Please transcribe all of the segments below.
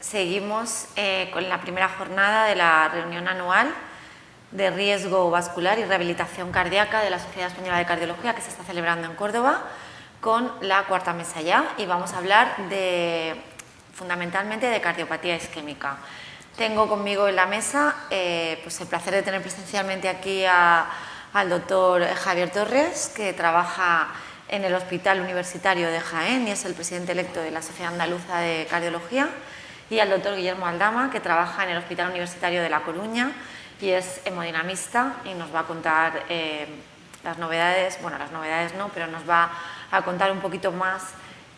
Seguimos con la primera jornada de la reunión anual de riesgo vascular y rehabilitación cardíaca de la Sociedad Española de Cardiología, que se está celebrando en Córdoba, con la cuarta mesa ya, y vamos a hablar fundamentalmente de cardiopatía isquémica. Tengo conmigo en la mesa pues el placer de tener presencialmente aquí al doctor Javier Torres, que trabaja en el Hospital Universitario de Jaén y es el presidente electo de la Sociedad Andaluza de Cardiología, y al doctor Guillermo Aldama, que trabaja en el Hospital Universitario de La Coruña y es hemodinamista y nos va a contar las novedades, bueno, las novedades no, pero nos va a contar un poquito más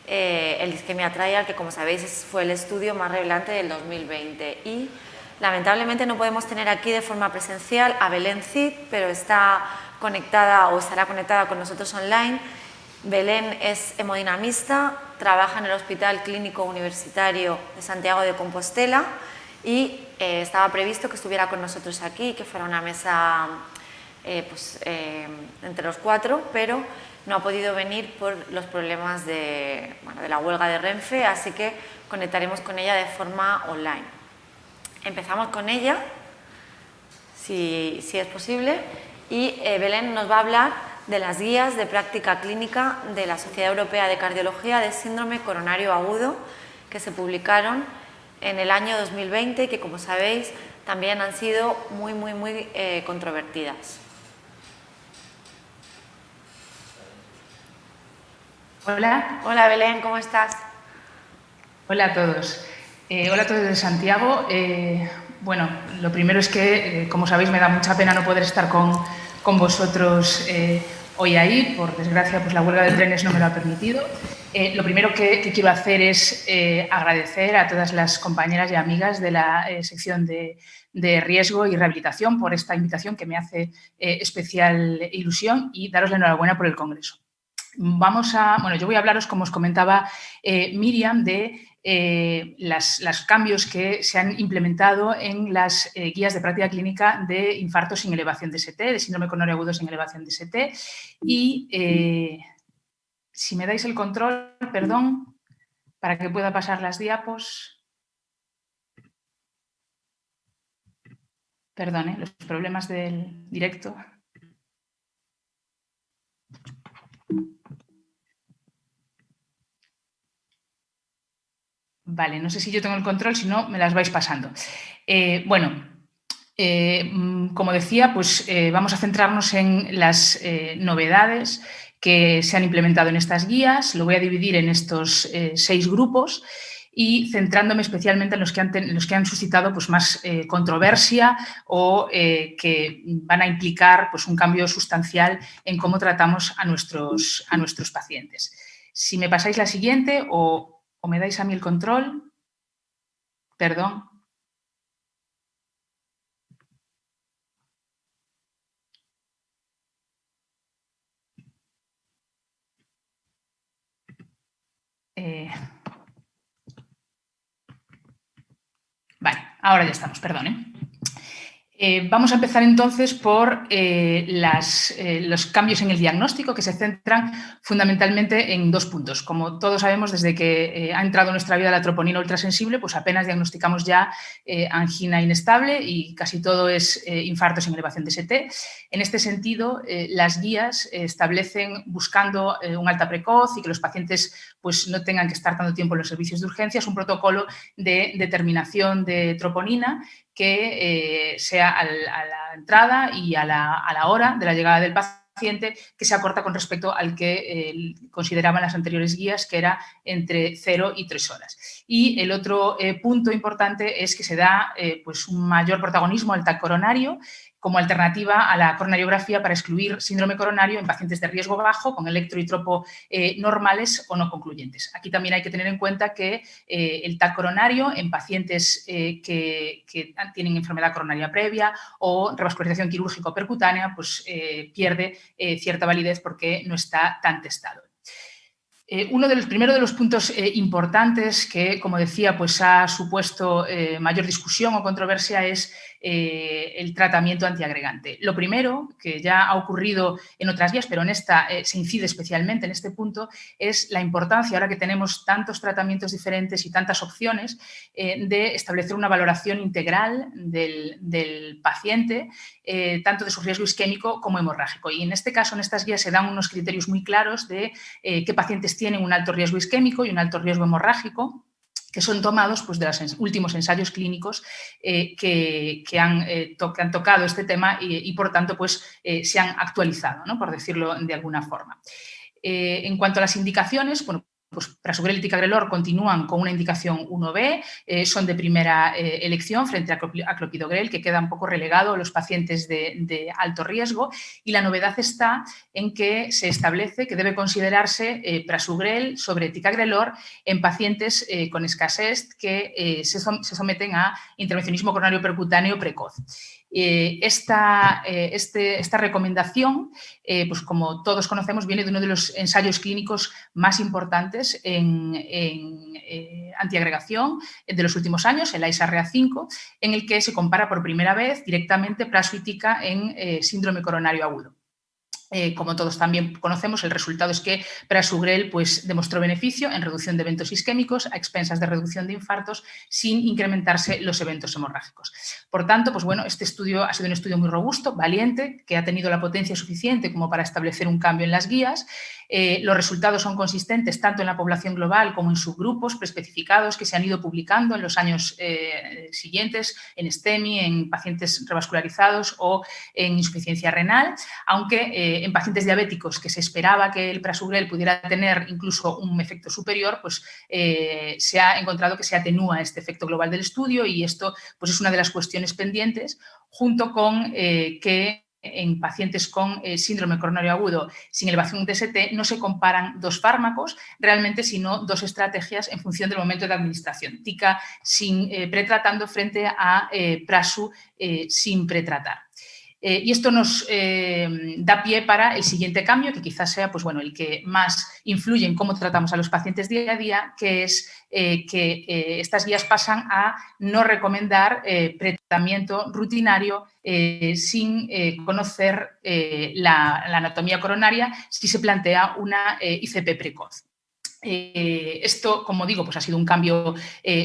el Ischemia Trial, que como sabéis fue el estudio más relevante del 2020. Y lamentablemente no podemos tener aquí de forma presencial a Belén Cid, pero está conectada o estará conectada con nosotros online. Belén es hemodinamista, trabaja en el Hospital Clínico Universitario de Santiago de Compostela y estaba previsto que estuviera con nosotros aquí, que fuera una mesa entre los cuatro, pero no ha podido venir por los problemas de la huelga de Renfe, así que conectaremos con ella de forma online. Empezamos con ella, si es posible, y Belén nos va a hablar de las guías de práctica clínica de la Sociedad Europea de Cardiología de Síndrome Coronario Agudo, que se publicaron en el año 2020 y que, como sabéis, también han sido muy controvertidas. Hola. Hola Belén, ¿cómo estás? Hola a todos. Hola a todos de Santiago. Bueno, lo primero es que, como sabéis, me da mucha pena no poder estar con vosotros hoy ahí. Por desgracia, pues la huelga de trenes no me lo ha permitido. Lo primero que quiero hacer es agradecer a todas las compañeras y amigas de la sección de riesgo y rehabilitación por esta invitación que me hace especial ilusión y daros la enhorabuena por el congreso. Yo voy a hablaros, como os comentaba Miriam, de los cambios que se han implementado en las guías de práctica clínica de infartos sin elevación de ST, de síndrome coronario agudo sin elevación de ST. Y si me dais el control, perdón, para que pueda pasar las diapos. Perdón, los problemas del directo. Vale, no sé si yo tengo el control, si no, me las vais pasando. Como decía, pues vamos a centrarnos en las novedades que se han implementado en estas guías. Lo voy a dividir en estos 6 grupos y centrándome especialmente en los que han suscitado pues, más controversia o que van a implicar pues, un cambio sustancial en cómo tratamos a nuestros pacientes. Si me pasáis la siguiente o me dais a mí el control. Perdón. Vale, ahora ya estamos, perdón. Vamos a empezar entonces por los cambios en el diagnóstico, que se centran fundamentalmente en 2 puntos. Como todos sabemos, desde que ha entrado en nuestra vida la troponina ultrasensible, pues apenas diagnosticamos ya angina inestable y casi todo es infarto sin elevación de ST. En este sentido, las guías establecen, buscando un alta precoz y que los pacientes pues, no tengan que estar tanto tiempo en los servicios de urgencias, un protocolo de determinación de troponina que sea a la entrada y a la hora de la llegada del paciente, que se acorta con respecto al que consideraban las anteriores guías, que era entre 0 y 3 horas. Y el otro punto importante es que se da pues un mayor protagonismo al TAC coronario como alternativa a la coronariografía para excluir síndrome coronario en pacientes de riesgo bajo con electro y tropo normales o no concluyentes. Aquí también hay que tener en cuenta que el TAC coronario en pacientes que tienen enfermedad coronaria previa o revascularización quirúrgica percutánea, pues pierde cierta validez porque no está tan testado. Uno de los primeros puntos importantes que, como decía, pues ha supuesto mayor discusión o controversia es el tratamiento antiagregante. Lo primero, que ya ha ocurrido en otras guías, pero en esta se incide especialmente en este punto, es la importancia, ahora que tenemos tantos tratamientos diferentes y tantas opciones, de establecer una valoración integral del paciente, tanto de su riesgo isquémico como hemorrágico. Y en este caso, en estas guías se dan unos criterios muy claros de qué pacientes tienen un alto riesgo isquémico y un alto riesgo hemorrágico, que son tomados pues, de los últimos ensayos clínicos que han tocado este tema y por tanto, pues, se han actualizado, ¿no? Por decirlo de alguna forma. En cuanto a las indicaciones, bueno, pues Prasugrel y Ticagrelor continúan con una indicación 1B, son de primera elección frente a Clopidogrel, que queda un poco relegado a los pacientes de alto riesgo, y la novedad está en que se establece que debe considerarse Prasugrel sobre Ticagrelor en pacientes con escasez que se someten a intervencionismo coronario percutáneo precoz. Esta recomendación, pues como todos conocemos, viene de uno de los ensayos clínicos más importantes en antiagregación de los últimos años, el ISARREA5, en el que se compara por primera vez directamente Prasu y Tica en síndrome coronario agudo. Como todos también conocemos, el resultado es que Prasugrel pues, demostró beneficio en reducción de eventos isquémicos a expensas de reducción de infartos sin incrementarse los eventos hemorrágicos. Por tanto, pues, bueno, este estudio ha sido un estudio muy robusto, valiente, que ha tenido la potencia suficiente como para establecer un cambio en las guías. Los resultados son consistentes tanto en la población global como en subgrupos preespecificados que se han ido publicando en los años siguientes en STEMI, en pacientes revascularizados o en insuficiencia renal, aunque en pacientes diabéticos que se esperaba que el Prasugrel pudiera tener incluso un efecto superior, pues se ha encontrado que se atenúa este efecto global del estudio y esto pues, es una de las cuestiones pendientes, junto con que en pacientes con síndrome coronario agudo sin elevación de ST no se comparan dos fármacos realmente, sino dos estrategias en función del momento de administración. Tica sin pretratando frente a Prasu sin pretratar. Y esto nos da pie para el siguiente cambio, que quizás sea pues, bueno, el que más influye en cómo tratamos a los pacientes día a día, que es que estas guías pasan a no recomendar pretratamiento rutinario sin conocer la anatomía coronaria si se plantea una ICP precoz. Esto, como digo, pues ha sido un cambio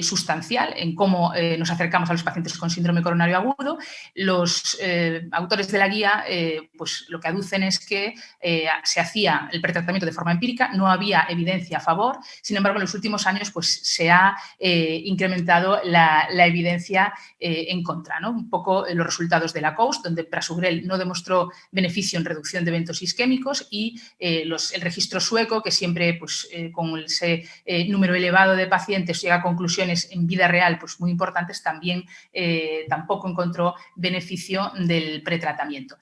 sustancial en cómo nos acercamos a los pacientes con síndrome coronario agudo. Los autores de la guía pues lo que aducen es que se hacía el pretratamiento de forma empírica, no había evidencia a favor, sin embargo, en los últimos años pues, se ha incrementado la evidencia en contra, ¿no? Un poco los resultados de la COAST, donde Prasugrel no demostró beneficio en reducción de eventos isquémicos y el registro sueco, que siempre pues, con ese número elevado de pacientes llega a conclusiones en vida real pues muy importantes, también tampoco encontró beneficio del pretratamiento.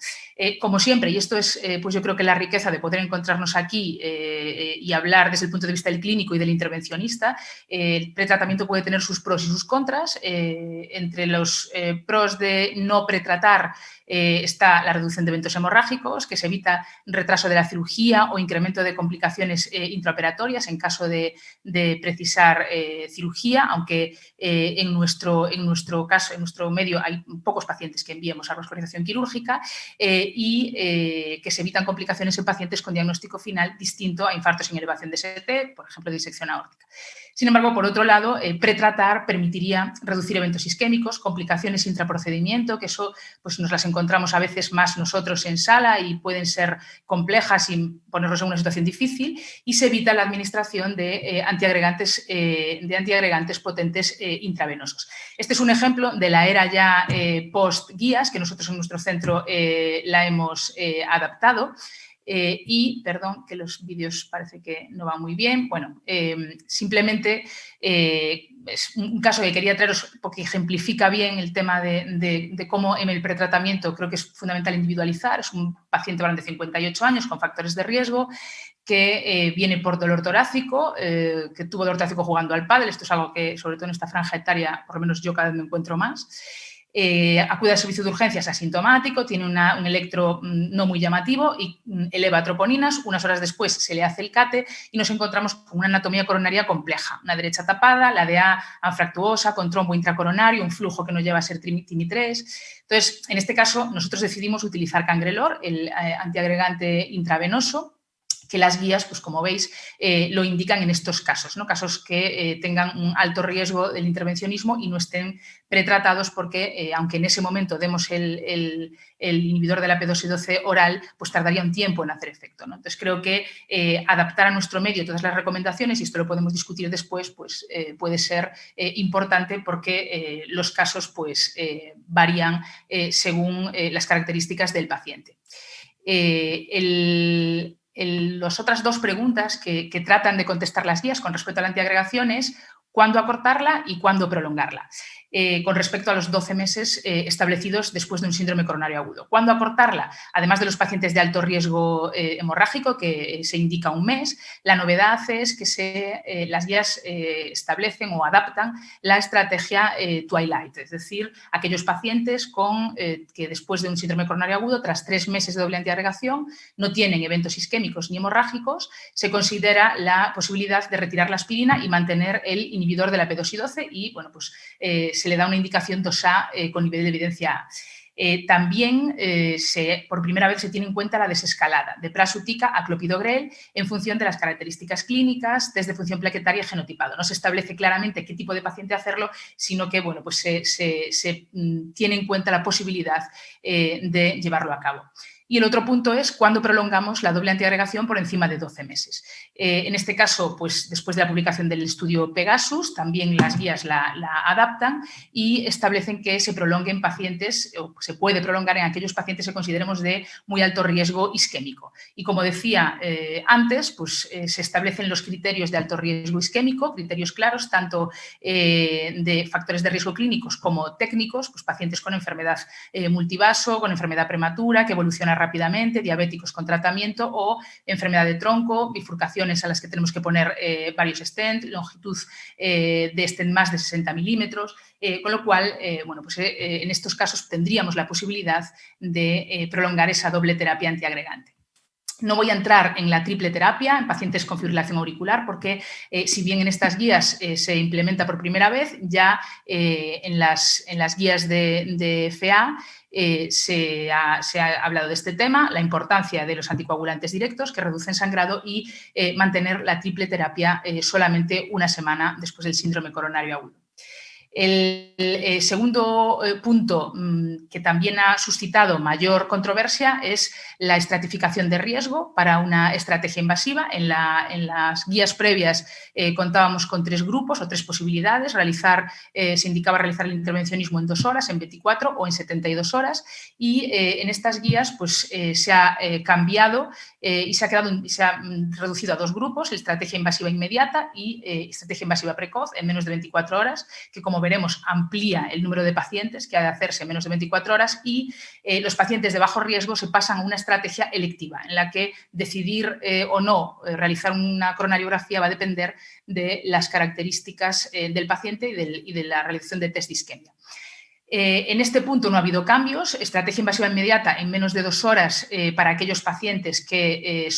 Como siempre, y esto es pues yo creo que la riqueza de poder encontrarnos aquí y hablar desde el punto de vista del clínico y del intervencionista, el pretratamiento puede tener sus pros y sus contras. Entre los pros de no pretratar está la reducción de eventos hemorrágicos, que se evita retraso de la cirugía o incremento de complicaciones intraoperatorias en caso de precisar cirugía, aunque en nuestro caso, en nuestro medio, hay pocos pacientes que enviemos a revascularización quirúrgica y que se evitan complicaciones en pacientes con diagnóstico final distinto a infartos sin elevación de ST, por ejemplo, disección aórtica. Sin embargo, por otro lado, pretratar permitiría reducir eventos isquémicos, complicaciones intraprocedimiento, que eso pues, nos las encontramos a veces más nosotros en sala y pueden ser complejas y ponernos en una situación difícil, y se evita la administración de antiagregantes potentes intravenosos. Este es un ejemplo de la era ya post-guías, que nosotros en nuestro centro la hemos adaptado. Y, perdón, que los vídeos parece que no van muy bien. Bueno, simplemente es un caso que quería traeros porque ejemplifica bien el tema de cómo en el pretratamiento creo que es fundamental individualizar. Es un paciente varón de 58 años con factores de riesgo que viene por dolor torácico, que tuvo dolor torácico jugando al pádel. Esto es algo que, sobre todo en esta franja etaria, por lo menos yo cada vez me encuentro más. acude al servicio de urgencias asintomático, tiene un electro no muy llamativo y eleva troponinas. Unas horas después se le hace el CATE y nos encontramos con una anatomía coronaria compleja. Una derecha tapada, la DA anfractuosa, con trombo intracoronario, un flujo que nos lleva a ser TIMI3. Entonces, en este caso, nosotros decidimos utilizar Cangrelor, el antiagregante intravenoso, que las guías, pues como veis, lo indican en estos casos, ¿no? Casos que tengan un alto riesgo del intervencionismo y no estén pretratados porque, aunque en ese momento demos el inhibidor de la P2Y12 oral, pues tardaría un tiempo en hacer efecto, ¿no? Entonces, creo que adaptar a nuestro medio todas las recomendaciones, y esto lo podemos discutir después, pues puede ser importante porque los casos pues, varían según las características del paciente. Las otras dos preguntas que tratan de contestar las guías con respecto a la antiagregación es cuándo acortarla y cuándo prolongarla, con respecto a los 12 meses establecidos después de un síndrome coronario agudo. ¿Cuándo acortarla? Además de los pacientes de alto riesgo hemorrágico, que se indica un mes, la novedad es que las guías establecen o adaptan la estrategia Twilight, es decir, aquellos pacientes que después de un síndrome coronario agudo, tras 3 meses de doble antiagregación, no tienen eventos isquémicos ni hemorrágicos, se considera la posibilidad de retirar la aspirina y mantener el inhibidor de la P2Y12 y, bueno, pues se le da una indicación 2A con nivel de evidencia A. También por primera vez se tiene en cuenta la desescalada de prasutica a clopidogrel en función de las características clínicas, test de función plaquetaria y genotipado. No se establece claramente qué tipo de paciente hacerlo, sino que bueno, pues se tiene en cuenta la posibilidad de llevarlo a cabo. Y el otro punto es cuándo prolongamos la doble antiagregación por encima de 12 meses. En este caso, pues después de la publicación del estudio Pegasus, también las guías la adaptan y establecen que se prolongue en pacientes, o se puede prolongar en aquellos pacientes que consideremos de muy alto riesgo isquémico. Y como decía antes, pues se establecen los criterios de alto riesgo isquémico, criterios claros, tanto de factores de riesgo clínicos como técnicos, pues pacientes con enfermedad multivaso, con enfermedad prematura, que evoluciona rápidamente, diabéticos con tratamiento o enfermedad de tronco, bifurcaciones a las que tenemos que poner varios stents, longitud de stent más de 60 milímetros, con lo cual, bueno, pues, en estos casos tendríamos la posibilidad de prolongar esa doble terapia antiagregante. No voy a entrar en la triple terapia en pacientes con fibrilación auricular porque si bien en estas guías se implementa por primera vez, ya en las guías de FA se ha hablado de este tema, la importancia de los anticoagulantes directos que reducen sangrado y mantener la triple terapia solamente una semana después del síndrome coronario agudo. El segundo punto que también ha suscitado mayor controversia es la estratificación de riesgo para una estrategia invasiva. En las guías previas contábamos con 3 grupos o 3 posibilidades. Se indicaba realizar el intervencionismo en 2 horas, en 24 o en 72 horas y en estas guías pues, se ha cambiado y se ha reducido a 2 grupos, estrategia invasiva inmediata y estrategia invasiva precoz en menos de 24 horas, que como veremos amplía el número de pacientes que ha de hacerse en menos de 24 horas y los pacientes de bajo riesgo se pasan a una estrategia electiva en la que decidir o no realizar una coronariografía va a depender de las características del paciente y de la realización de test de isquemia. En este punto no ha habido cambios. Estrategia invasiva inmediata en menos de 2 horas para aquellos pacientes que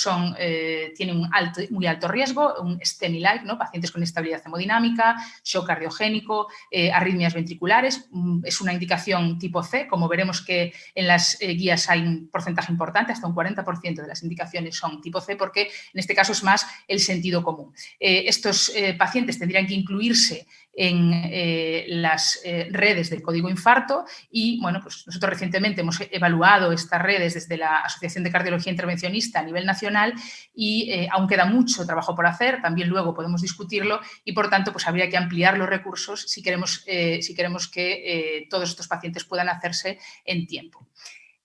tienen un muy alto riesgo, un STEMI-like, ¿no? Pacientes con inestabilidad hemodinámica, shock cardiogénico, arritmias ventriculares. Es una indicación tipo C. Como veremos que en las guías hay un porcentaje importante, hasta un 40% de las indicaciones son tipo C, porque en este caso es más el sentido común. Estos pacientes tendrían que incluirse en las redes del código infarto y, bueno, pues nosotros recientemente hemos evaluado estas redes desde la Asociación de Cardiología Intervencionista a nivel nacional y aún queda mucho trabajo por hacer, también luego podemos discutirlo y, por tanto, pues habría que ampliar los recursos si queremos que todos estos pacientes puedan hacerse en tiempo.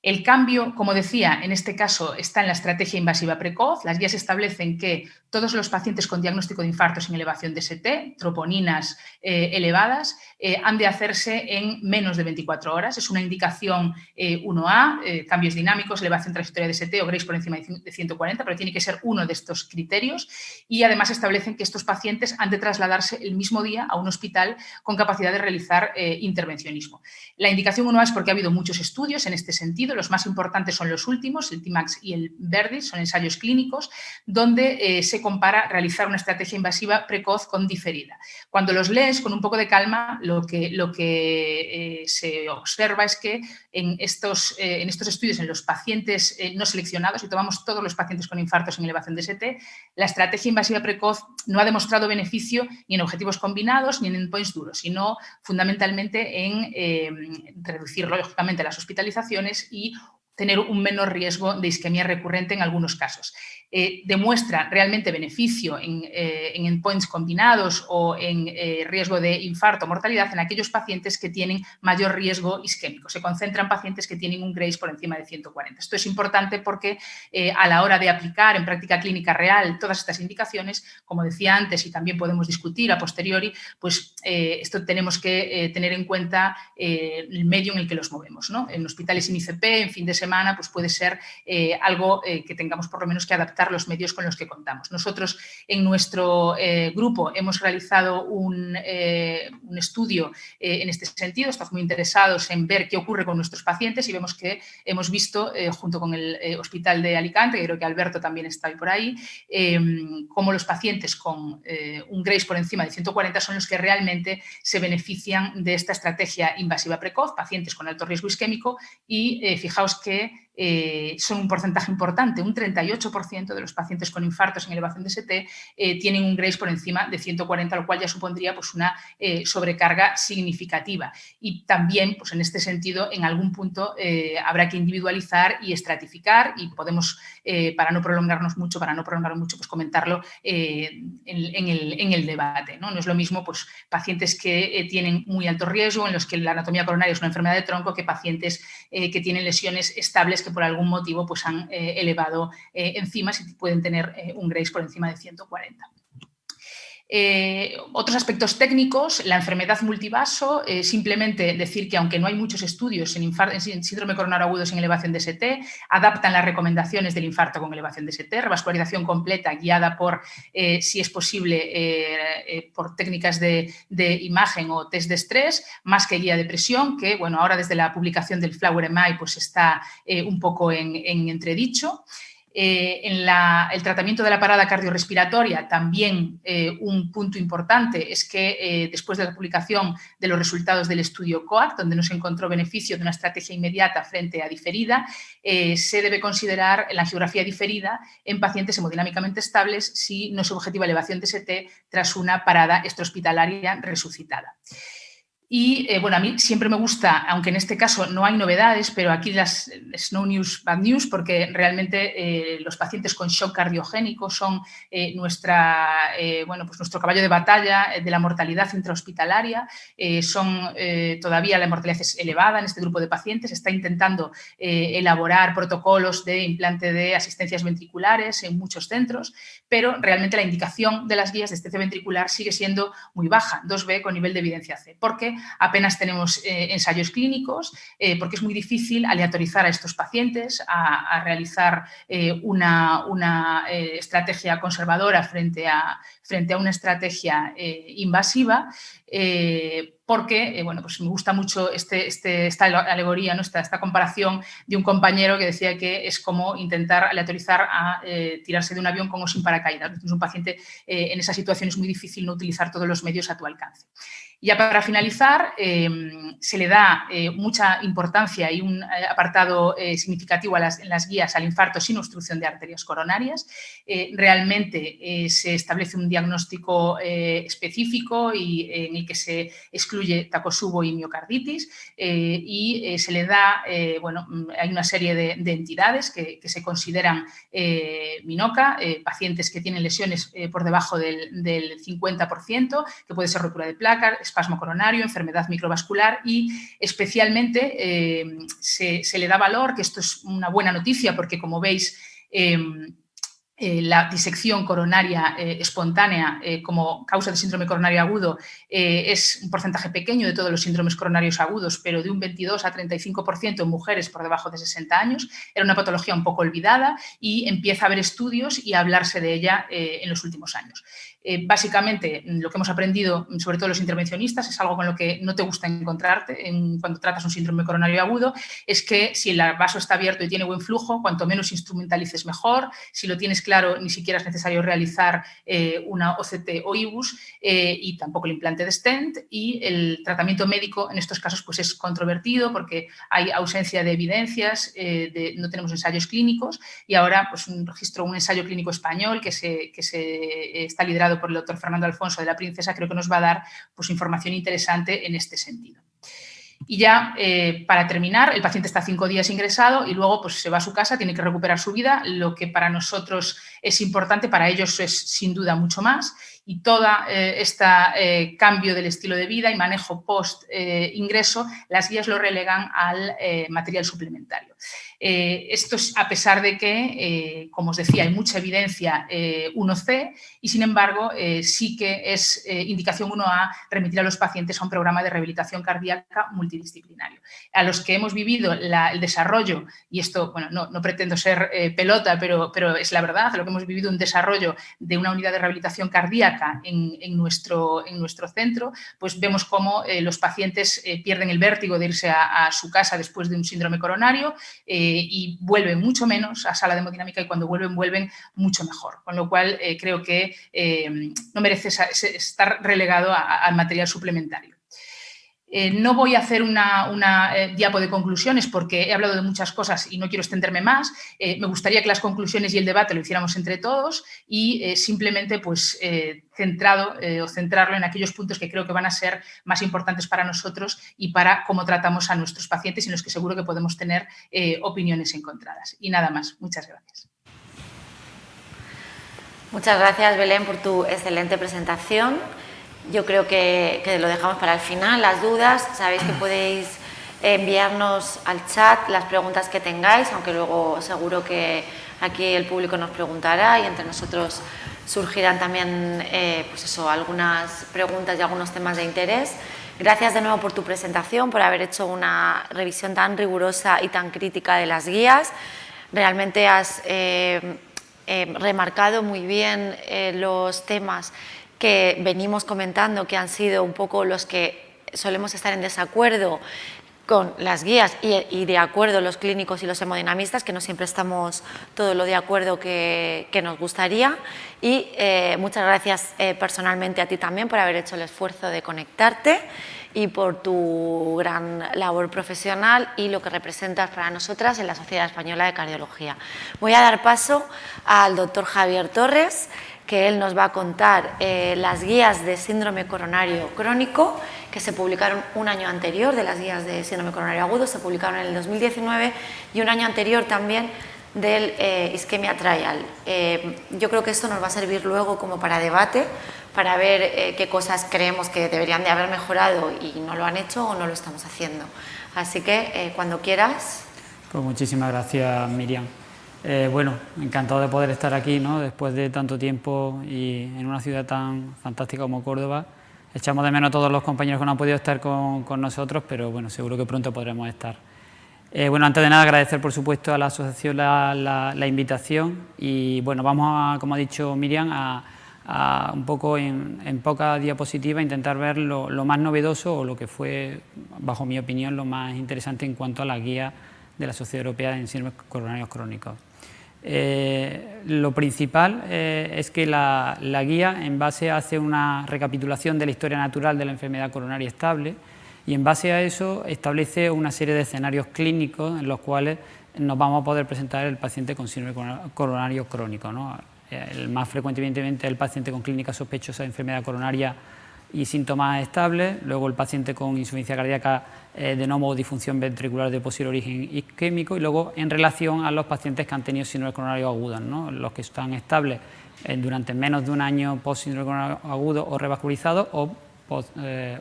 El cambio, como decía, en este caso está en la estrategia invasiva precoz. Las guías establecen que todos los pacientes con diagnóstico de infarto sin elevación de ST, troponinas elevadas, han de hacerse en menos de 24 horas. Es una indicación 1A, cambios dinámicos, elevación trayectoria de ST o Grace por encima de 140, pero tiene que ser uno de estos criterios. Y además establecen que estos pacientes han de trasladarse el mismo día a un hospital con capacidad de realizar intervencionismo. La indicación 1A es porque ha habido muchos estudios en este sentido. Los más importantes son los últimos, el TIMAX y el VERDIS, son ensayos clínicos, donde se compara realizar una estrategia invasiva precoz con diferida. Cuando los lees con un poco de calma, lo que se observa es que en estos estudios, en los pacientes no seleccionados, y tomamos todos los pacientes con infartos en elevación de ST, la estrategia invasiva precoz no ha demostrado beneficio ni en objetivos combinados ni en endpoints duros, sino fundamentalmente en reducir, lógicamente, las hospitalizaciones y tener un menor riesgo de isquemia recurrente en algunos casos. Demuestra realmente beneficio en endpoints combinados o en riesgo de infarto o mortalidad en aquellos pacientes que tienen mayor riesgo isquémico. Se concentran pacientes que tienen un Grace por encima de 140. Esto es importante porque a la hora de aplicar en práctica clínica real todas estas indicaciones, como decía antes, y también podemos discutir a posteriori, pues esto tenemos que tener en cuenta el medio en el que los movemos, ¿no? En hospitales sin ICP, en fin de semana, pues puede ser algo que tengamos por lo menos que adaptar los medios con los que contamos. Nosotros en nuestro grupo hemos realizado un estudio en este sentido, estamos muy interesados en ver qué ocurre con nuestros pacientes y vemos que hemos visto, junto con el Hospital de Alicante, que creo que Alberto también está ahí por ahí, cómo los pacientes con un Grace por encima de 140 son los que realmente se benefician de esta estrategia invasiva precoz, pacientes con alto riesgo isquémico, y fijaos que son un porcentaje importante, un 38% de los pacientes con infartos en elevación de ST tienen un Grace por encima de 140, lo cual ya supondría pues, una sobrecarga significativa. Y también, pues, en este sentido, en algún punto habrá que individualizar y estratificar y podemos, para no prolongarnos mucho, pues comentarlo en el debate, ¿no? No es lo mismo pues, pacientes que tienen muy alto riesgo, en los que la anatomía coronaria es una enfermedad de tronco, que pacientes que tienen lesiones estables que por algún motivo pues, han elevado enzimas y pueden tener un Grace por encima de 140. Otros aspectos técnicos, la enfermedad multivaso, simplemente decir que aunque no hay muchos estudios en síndrome coronario agudo sin elevación de ST, adaptan las recomendaciones del infarto con elevación de ST, revascularización completa guiada por, si es posible, por técnicas de imagen o test de estrés, más que guía de presión, que bueno, ahora desde la publicación del Flower MI pues está un poco en entredicho. En el tratamiento de la parada cardiorrespiratoria también un punto importante es que después de la publicación de los resultados del estudio COAC, donde no se encontró beneficio de una estrategia inmediata frente a diferida, se debe considerar la angiografía diferida en pacientes hemodinámicamente estables si no se objetiva elevación de ST tras una parada extrahospitalaria resucitada. Y bueno, a mí siempre me gusta, aunque en este caso no hay novedades, pero aquí las no news, bad news, porque realmente los pacientes con shock cardiogénico son bueno, pues nuestro caballo de batalla de la mortalidad intrahospitalaria. Todavía la mortalidad es elevada en este grupo de pacientes. Se está intentando elaborar protocolos de implante de asistencias ventriculares en muchos centros, pero realmente la indicación de las guías de asistencia ventricular sigue siendo muy baja, 2B con nivel de evidencia C, porque apenas tenemos ensayos clínicos, porque es muy difícil aleatorizar a estos pacientes, a realizar una estrategia conservadora frente a una estrategia invasiva, porque bueno, pues me gusta mucho esta alegoría, ¿no? esta comparación de un compañero que decía que es como intentar aleatorizar a tirarse de un avión con o sin paracaídas. Entonces, un paciente en esa situación es muy difícil no utilizar todos los medios a tu alcance. Ya para finalizar, se le da mucha importancia y un apartado significativo en las guías al infarto sin obstrucción de arterias coronarias. Realmente se establece un diagnóstico específico y en el que se excluye incluye Takotsubo y miocarditis, y se le da, bueno, hay una serie de entidades que se consideran MINOCA, pacientes que tienen lesiones por debajo del 50%, que puede ser rotura de placa, espasmo coronario, enfermedad microvascular, y especialmente se le da valor, que esto es una buena noticia porque, como veis, la disección coronaria espontánea como causa de síndrome coronario agudo es un porcentaje pequeño de todos los síndromes coronarios agudos, pero de un 22 a 35% en mujeres por debajo de 60 años. Era una patología un poco olvidada y empieza a haber estudios y a hablarse de ella en los últimos años. Básicamente, lo que hemos aprendido, sobre todo los intervencionistas, es algo con lo que no te gusta encontrarte cuando tratas un síndrome coronario agudo, es que si el vaso está abierto y tiene buen flujo, cuanto menos instrumentalices mejor. Si lo tienes claro, ni siquiera es necesario realizar una OCT o IBUS y tampoco el implante de stent, y el tratamiento médico en estos casos pues es controvertido porque hay ausencia de evidencias, no tenemos ensayos clínicos, y ahora pues un ensayo clínico español que se está liderado por el doctor Fernando Alfonso de la Princesa, creo que nos va a dar pues información interesante en este sentido. Y ya, para terminar, el paciente está 5 días ingresado y luego pues, se va a su casa, tiene que recuperar su vida. Lo que para nosotros es importante, para ellos es sin duda mucho más. Y todo este cambio del estilo de vida y manejo post-ingreso, las guías lo relegan al material suplementario. Esto es a pesar de que, como os decía, hay mucha evidencia 1C y, sin embargo, sí que es indicación 1A remitir a los pacientes a un programa de rehabilitación cardíaca multidisciplinario. A los que hemos vivido el desarrollo, y esto, bueno, no pretendo ser pelota, pero es la verdad, lo que hemos vivido un desarrollo de una unidad de rehabilitación cardíaca en nuestro centro, pues vemos cómo los pacientes pierden el vértigo de irse a su casa después de un síndrome coronario y vuelven mucho menos a sala de hemodinámica, y cuando vuelven mucho mejor. Con lo cual, creo que no merece estar relegado al material suplementario. No voy a hacer una diapo de conclusiones porque he hablado de muchas cosas y no quiero extenderme más. Me gustaría que las conclusiones y el debate lo hiciéramos entre todos y simplemente pues, centrarlo en aquellos puntos que creo que van a ser más importantes para nosotros y para cómo tratamos a nuestros pacientes, en los que seguro que podemos tener opiniones encontradas. Y nada más. Muchas gracias. Muchas gracias, Belén, por tu excelente presentación. Yo creo que lo dejamos para el final, las dudas. Sabéis que podéis enviarnos al chat las preguntas que tengáis, aunque luego seguro que aquí el público nos preguntará y entre nosotros surgirán también pues eso, algunas preguntas y algunos temas de interés. Gracias de nuevo por tu presentación, por haber hecho una revisión tan rigurosa y tan crítica de las guías. Realmente has remarcado muy bien los temas que venimos comentando, que han sido un poco los que solemos estar en desacuerdo con las guías y de acuerdo los clínicos y los hemodinamistas, que no siempre estamos todo lo de acuerdo que nos gustaría. Y muchas gracias personalmente a ti también por haber hecho el esfuerzo de conectarte y por tu gran labor profesional y lo que representas para nosotras en la Sociedad Española de Cardiología. Voy a dar paso al doctor Javier Torres, que él nos va a contar las guías de síndrome coronario crónico que se publicaron un año anterior, de las guías de síndrome coronario agudo, se publicaron en el 2019 y un año anterior también del Ischemia Trial. Yo creo que esto nos va a servir luego como para debate, para ver qué cosas creemos que deberían de haber mejorado y no lo han hecho o no lo estamos haciendo. Así que cuando quieras. Pues muchísimas gracias, Miriam. Bueno, encantado de poder estar aquí, ¿no? Después de tanto tiempo y en una ciudad tan fantástica como Córdoba. Echamos de menos a todos los compañeros que no han podido estar con nosotros, pero bueno, seguro que pronto podremos estar. Bueno, antes de nada agradecer por supuesto a la asociación la invitación y bueno, vamos a, como ha dicho Miriam, a un poco en poca diapositiva intentar ver lo más novedoso o lo que fue, bajo mi opinión, lo más interesante en cuanto a la guía de la Sociedad Europea en Síndromes Coronarios Crónicos. Lo principal es que la guía en base hace una recapitulación de la historia natural de la enfermedad coronaria estable y en base a eso establece una serie de escenarios clínicos en los cuales nos vamos a poder presentar el paciente con síndrome coronario crónico, ¿no? El más frecuentemente el paciente con clínica sospechosa de enfermedad coronaria y síntomas estables. Luego el paciente con insuficiencia cardíaca de nuevo o disfunción ventricular de posible origen isquémico, y luego en relación a los pacientes que han tenido síndrome coronario agudo, ¿no? Los que están estables durante menos de un año post síndrome coronario agudo o revascularizado, o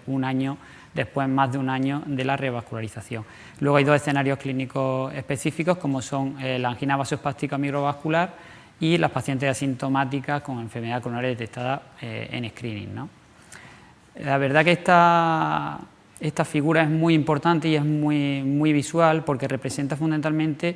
un año después, más de un año de la revascularización. Luego hay dos escenarios clínicos específicos, como son la angina vasoespástica microvascular y las pacientes asintomáticas con enfermedad coronaria detectada en screening, ¿no? La verdad que esta figura es muy importante y es muy visual, porque representa fundamentalmente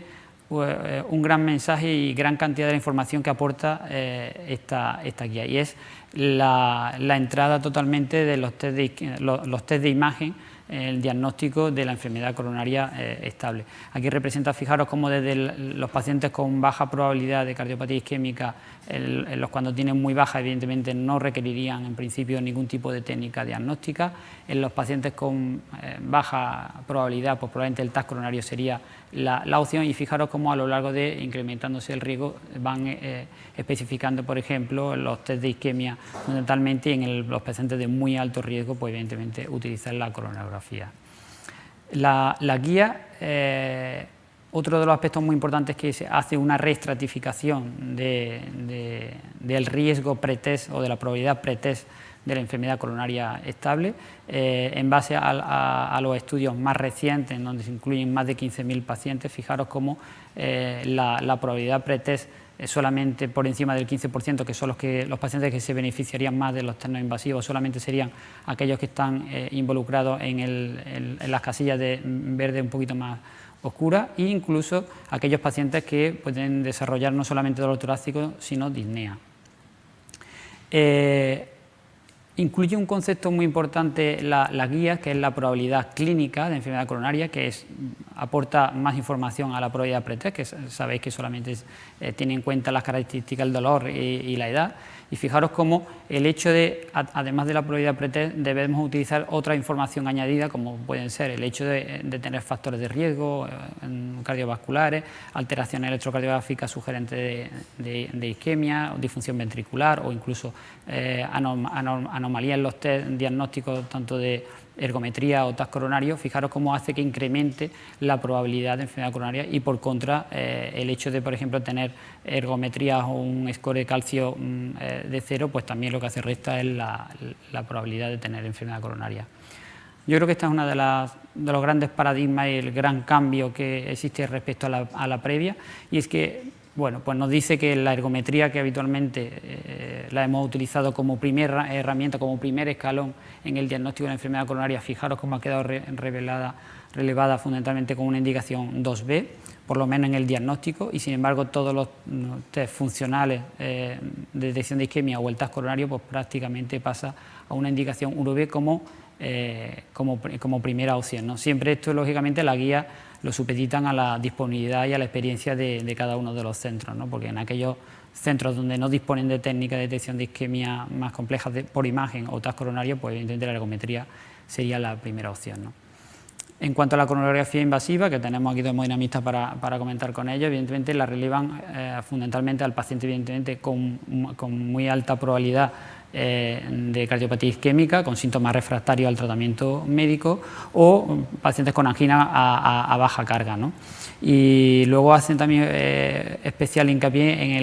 un gran mensaje y gran cantidad de información que aporta esta guía, y es la entrada totalmente de los test de imagen en el diagnóstico de la enfermedad coronaria estable. Aquí representa, fijaros, cómo desde los pacientes con baja probabilidad de cardiopatía isquémica, cuando tienen muy baja, evidentemente no requerirían en principio ningún tipo de técnica diagnóstica. En los pacientes con baja probabilidad, pues probablemente el TAC coronario sería la opción, y fijaros cómo a lo largo de incrementándose el riesgo van especificando, por ejemplo, los test de isquemia fundamentalmente, y en los pacientes de muy alto riesgo, pues evidentemente utilizar la coronariografía. La guía, otro de los aspectos muy importantes, es que se hace una reestratificación del riesgo pretest o de la probabilidad pretest de la enfermedad coronaria estable, en base a los estudios más recientes, en donde se incluyen más de 15.000 pacientes. Fijaros cómo la probabilidad pretest es solamente por encima del 15%, que son los pacientes que se beneficiarían más de los test no invasivos, solamente serían aquellos que están involucrados en las casillas de verde un poquito más oscura, e incluso aquellos pacientes que pueden desarrollar no solamente dolor torácico, sino disnea. Incluye un concepto muy importante la guía, que es la probabilidad clínica de enfermedad coronaria, que aporta más información a la probabilidad pretest, que sabéis que solamente tiene en cuenta las características del dolor y la edad. Y fijaros cómo el hecho de, además de la probabilidad pretest, debemos utilizar otra información añadida, como pueden ser el hecho de tener factores de riesgo cardiovasculares, alteraciones electrocardiográficas sugerentes de isquemia, o disfunción ventricular, o incluso anomalías en los test diagnósticos tanto de ergometría o TAC coronario. Fijaros cómo hace que incremente la probabilidad de enfermedad coronaria, y por contra el hecho de, por ejemplo, tener ergometrías o un score de calcio de 0, pues también lo que hace resta es la probabilidad de tener enfermedad coronaria. Yo creo que esta es una de los grandes paradigmas y el gran cambio que existe respecto a la previa, y es que, bueno, pues nos dice que la ergometría, que habitualmente la hemos utilizado como primera herramienta, como primer escalón en el diagnóstico de la enfermedad coronaria, fijaros cómo ha quedado relevada fundamentalmente con una indicación 2B, por lo menos en el diagnóstico, y sin embargo todos los test funcionales de detección de isquemia o el TAC coronario, pues prácticamente pasa a una indicación 1B como primera opción, ¿no? Siempre esto, lógicamente, la guía lo supeditan a la disponibilidad y a la experiencia de cada uno de los centros, ¿no? Porque en aquellos centros donde no disponen de técnicas de detección de isquemia más complejas por imagen o TAC coronario, pues evidentemente la ergometría sería la primera opción, ¿no? En cuanto a la coronariografía invasiva, que tenemos aquí dos hemodinamistas para comentar con ellos, evidentemente la relevan fundamentalmente al paciente, evidentemente con muy alta probabilidad de cardiopatía isquémica, con síntomas refractarios al tratamiento médico, o pacientes con angina a baja carga, ¿no? Y luego hacen también especial hincapié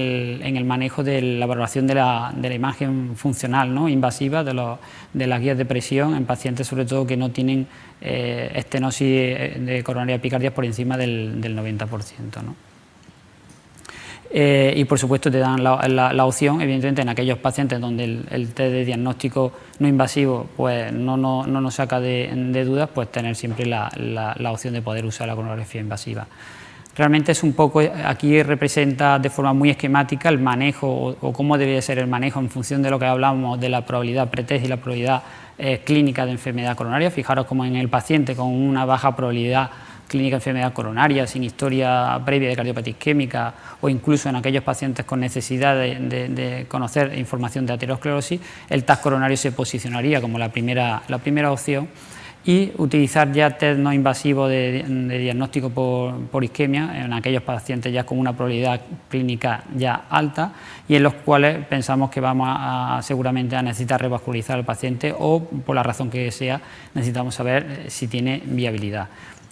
en el manejo de la valoración de la imagen funcional, ¿no?, invasiva de las guías de presión en pacientes, sobre todo, que no tienen estenosis de coronaria epicardias por encima del 90%, ¿no? Y por supuesto te dan la opción, evidentemente, en aquellos pacientes donde el test de diagnóstico no invasivo pues no nos saca de dudas, pues tener siempre la opción de poder usar la coronariografía invasiva. Realmente es un poco, aquí representa de forma muy esquemática el manejo o cómo debería ser el manejo en función de lo que hablamos de la probabilidad pretest y la probabilidad clínica de enfermedad coronaria. Fijaros como en el paciente con una baja probabilidad clínica de enfermedad coronaria, sin historia previa de cardiopatía isquémica, o incluso en aquellos pacientes con necesidad de conocer información de aterosclerosis, el TAC coronario se posicionaría como la primera opción. y utilizar ya test no invasivos de diagnóstico por isquemia en aquellos pacientes ya con una probabilidad clínica ya alta y en los cuales pensamos que vamos seguramente a necesitar revascularizar al paciente o, por la razón que sea, necesitamos saber si tiene viabilidad.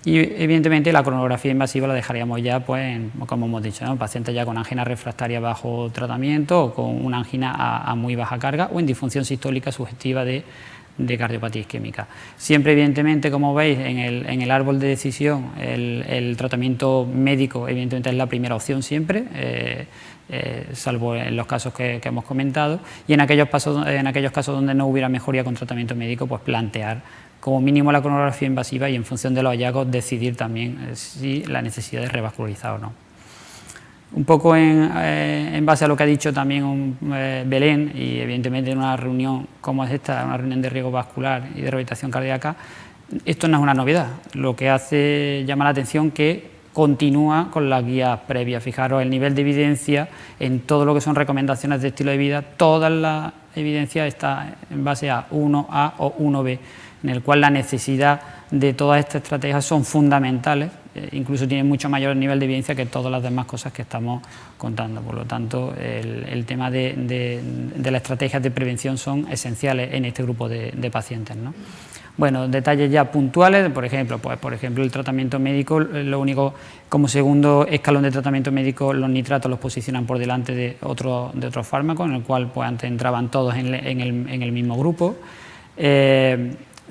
Y evidentemente la coronografía invasiva la dejaríamos ya, pues, como hemos dicho, ¿no? Pacientes ya con angina refractaria bajo tratamiento o con una angina a muy baja carga o en disfunción sistólica sugestiva de cardiopatía isquémica. Siempre, evidentemente, como veis, en el árbol de decisión, el tratamiento médico, evidentemente, es la primera opción siempre, salvo en los casos que hemos comentado, y en aquellos casos donde no hubiera mejoría con tratamiento médico, pues plantear como mínimo la coronografía invasiva y en función de los hallazgos decidir también si la necesidad de revascularizar o no. Un poco en base a lo que ha dicho también Belén, y evidentemente en una reunión como es esta, una reunión de riesgo vascular y de rehabilitación cardíaca, esto no es una novedad. Lo que hace llama la atención que continúa con las guías previas. Fijaros el nivel de evidencia en todo lo que son recomendaciones de estilo de vida, toda la evidencia está en base a 1A o 1B, en el cual la necesidad de todas estas estrategias son fundamentales, incluso tienen mucho mayor nivel de evidencia que todas las demás cosas que estamos contando. Por lo tanto, el tema de las estrategias de prevención son esenciales en este grupo de pacientes, ¿no? Bueno, detalles ya puntuales, por ejemplo, el tratamiento médico, lo único, como segundo escalón de tratamiento médico, los nitratos los posicionan por delante de otros fármacos, en el cual pues antes entraban todos en el mismo grupo.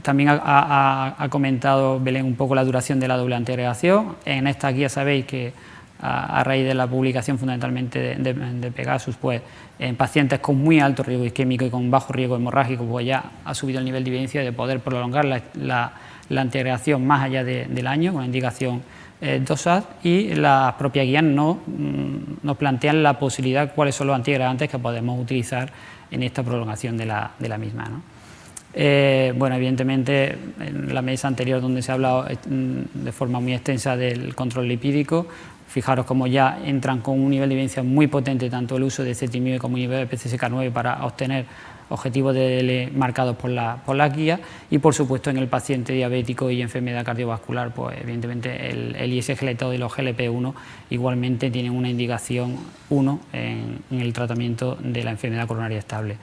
También ha comentado Belén un poco la duración de la doble antiagregación. En esta guía sabéis que a raíz de la publicación fundamentalmente de Pegasus, pues en pacientes con muy alto riesgo isquémico y con bajo riesgo hemorrágico, pues ya ha subido el nivel de evidencia de poder prolongar la antiagregación más allá del año, con la indicación DOSAD, y las propias guías nos plantean la posibilidad, cuáles son los antiagregantes que podemos utilizar en esta prolongación de la misma, ¿no? Bueno, evidentemente, en la mesa anterior donde se ha hablado de forma muy extensa del control lipídico, fijaros cómo ya entran con un nivel de evidencia muy potente tanto el uso de ezetimibe como el PCSK9 para obtener objetivos de DL marcados por la guía, y por supuesto en el paciente diabético y enfermedad cardiovascular, pues evidentemente el ISGLT y los GLP-1 igualmente tienen una indicación 1 en el tratamiento de la enfermedad coronaria estable.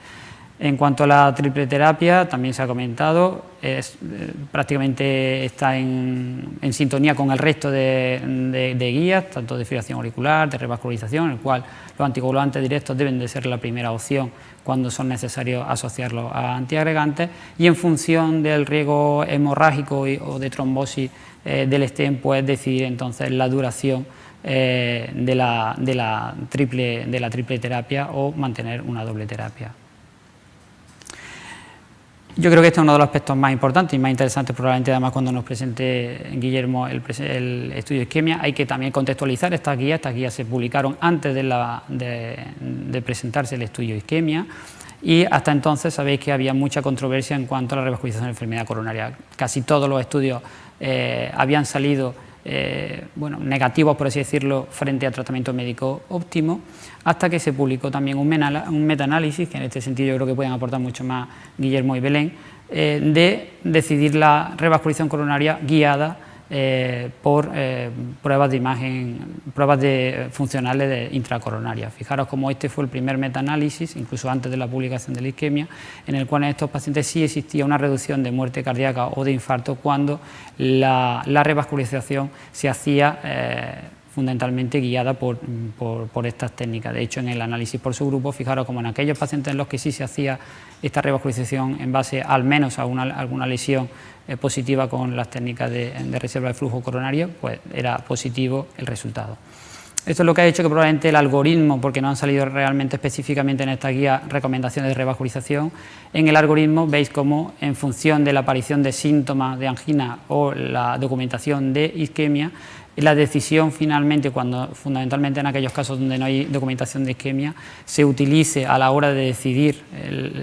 En cuanto a la triple terapia, también se ha comentado, prácticamente está en sintonía con el resto de guías, tanto de fibrilación auricular, de revascularización, en el cual los anticoagulantes directos deben de ser la primera opción cuando son necesarios asociarlos a antiagregantes, y en función del riesgo hemorrágico o de trombosis del stent, pues decidir entonces la duración de la triple terapia o mantener una doble terapia. Yo creo que este es uno de los aspectos más importantes y más interesantes, probablemente además cuando nos presente Guillermo el estudio de isquemia. Hay que también contextualizar estas guías se publicaron antes de presentarse el estudio de isquemia, y hasta entonces sabéis que había mucha controversia en cuanto a la revascularización de la enfermedad coronaria. Casi todos los estudios habían salido negativos, por así decirlo, frente al tratamiento médico óptimo, hasta que se publicó también un metaanálisis, que en este sentido yo creo que pueden aportar mucho más Guillermo y Belén, de decidir la revascularización coronaria guiada por pruebas de imagen, funcionales intracoronarias. Fijaros cómo este fue el primer metaanálisis, incluso antes de la publicación de la isquemia, en el cual en estos pacientes sí existía una reducción de muerte cardíaca o de infarto cuando la revascularización se hacía fundamentalmente guiada por estas técnicas. De hecho, en el análisis por subgrupo, fijaros como en aquellos pacientes en los que sí se hacía esta revascularización en base al menos a alguna lesión positiva con las técnicas de reserva de flujo coronario, pues era positivo el resultado. Esto es lo que ha hecho que probablemente el algoritmo, porque no han salido realmente específicamente en esta guía recomendaciones de revascularización, en el algoritmo veis cómo en función de la aparición de síntomas de angina o la documentación de isquemia, la decisión finalmente, cuando fundamentalmente en aquellos casos donde no hay documentación de isquemia, se utilice a la hora de decidir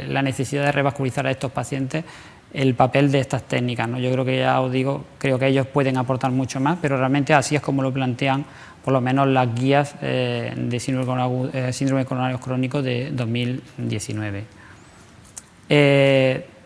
la necesidad de revascularizar a estos pacientes el papel de estas técnicas, ¿no? Yo creo que ya os digo, creo que ellos pueden aportar mucho más, pero realmente así es como lo plantean por lo menos las guías de síndrome coronario crónico de 2019.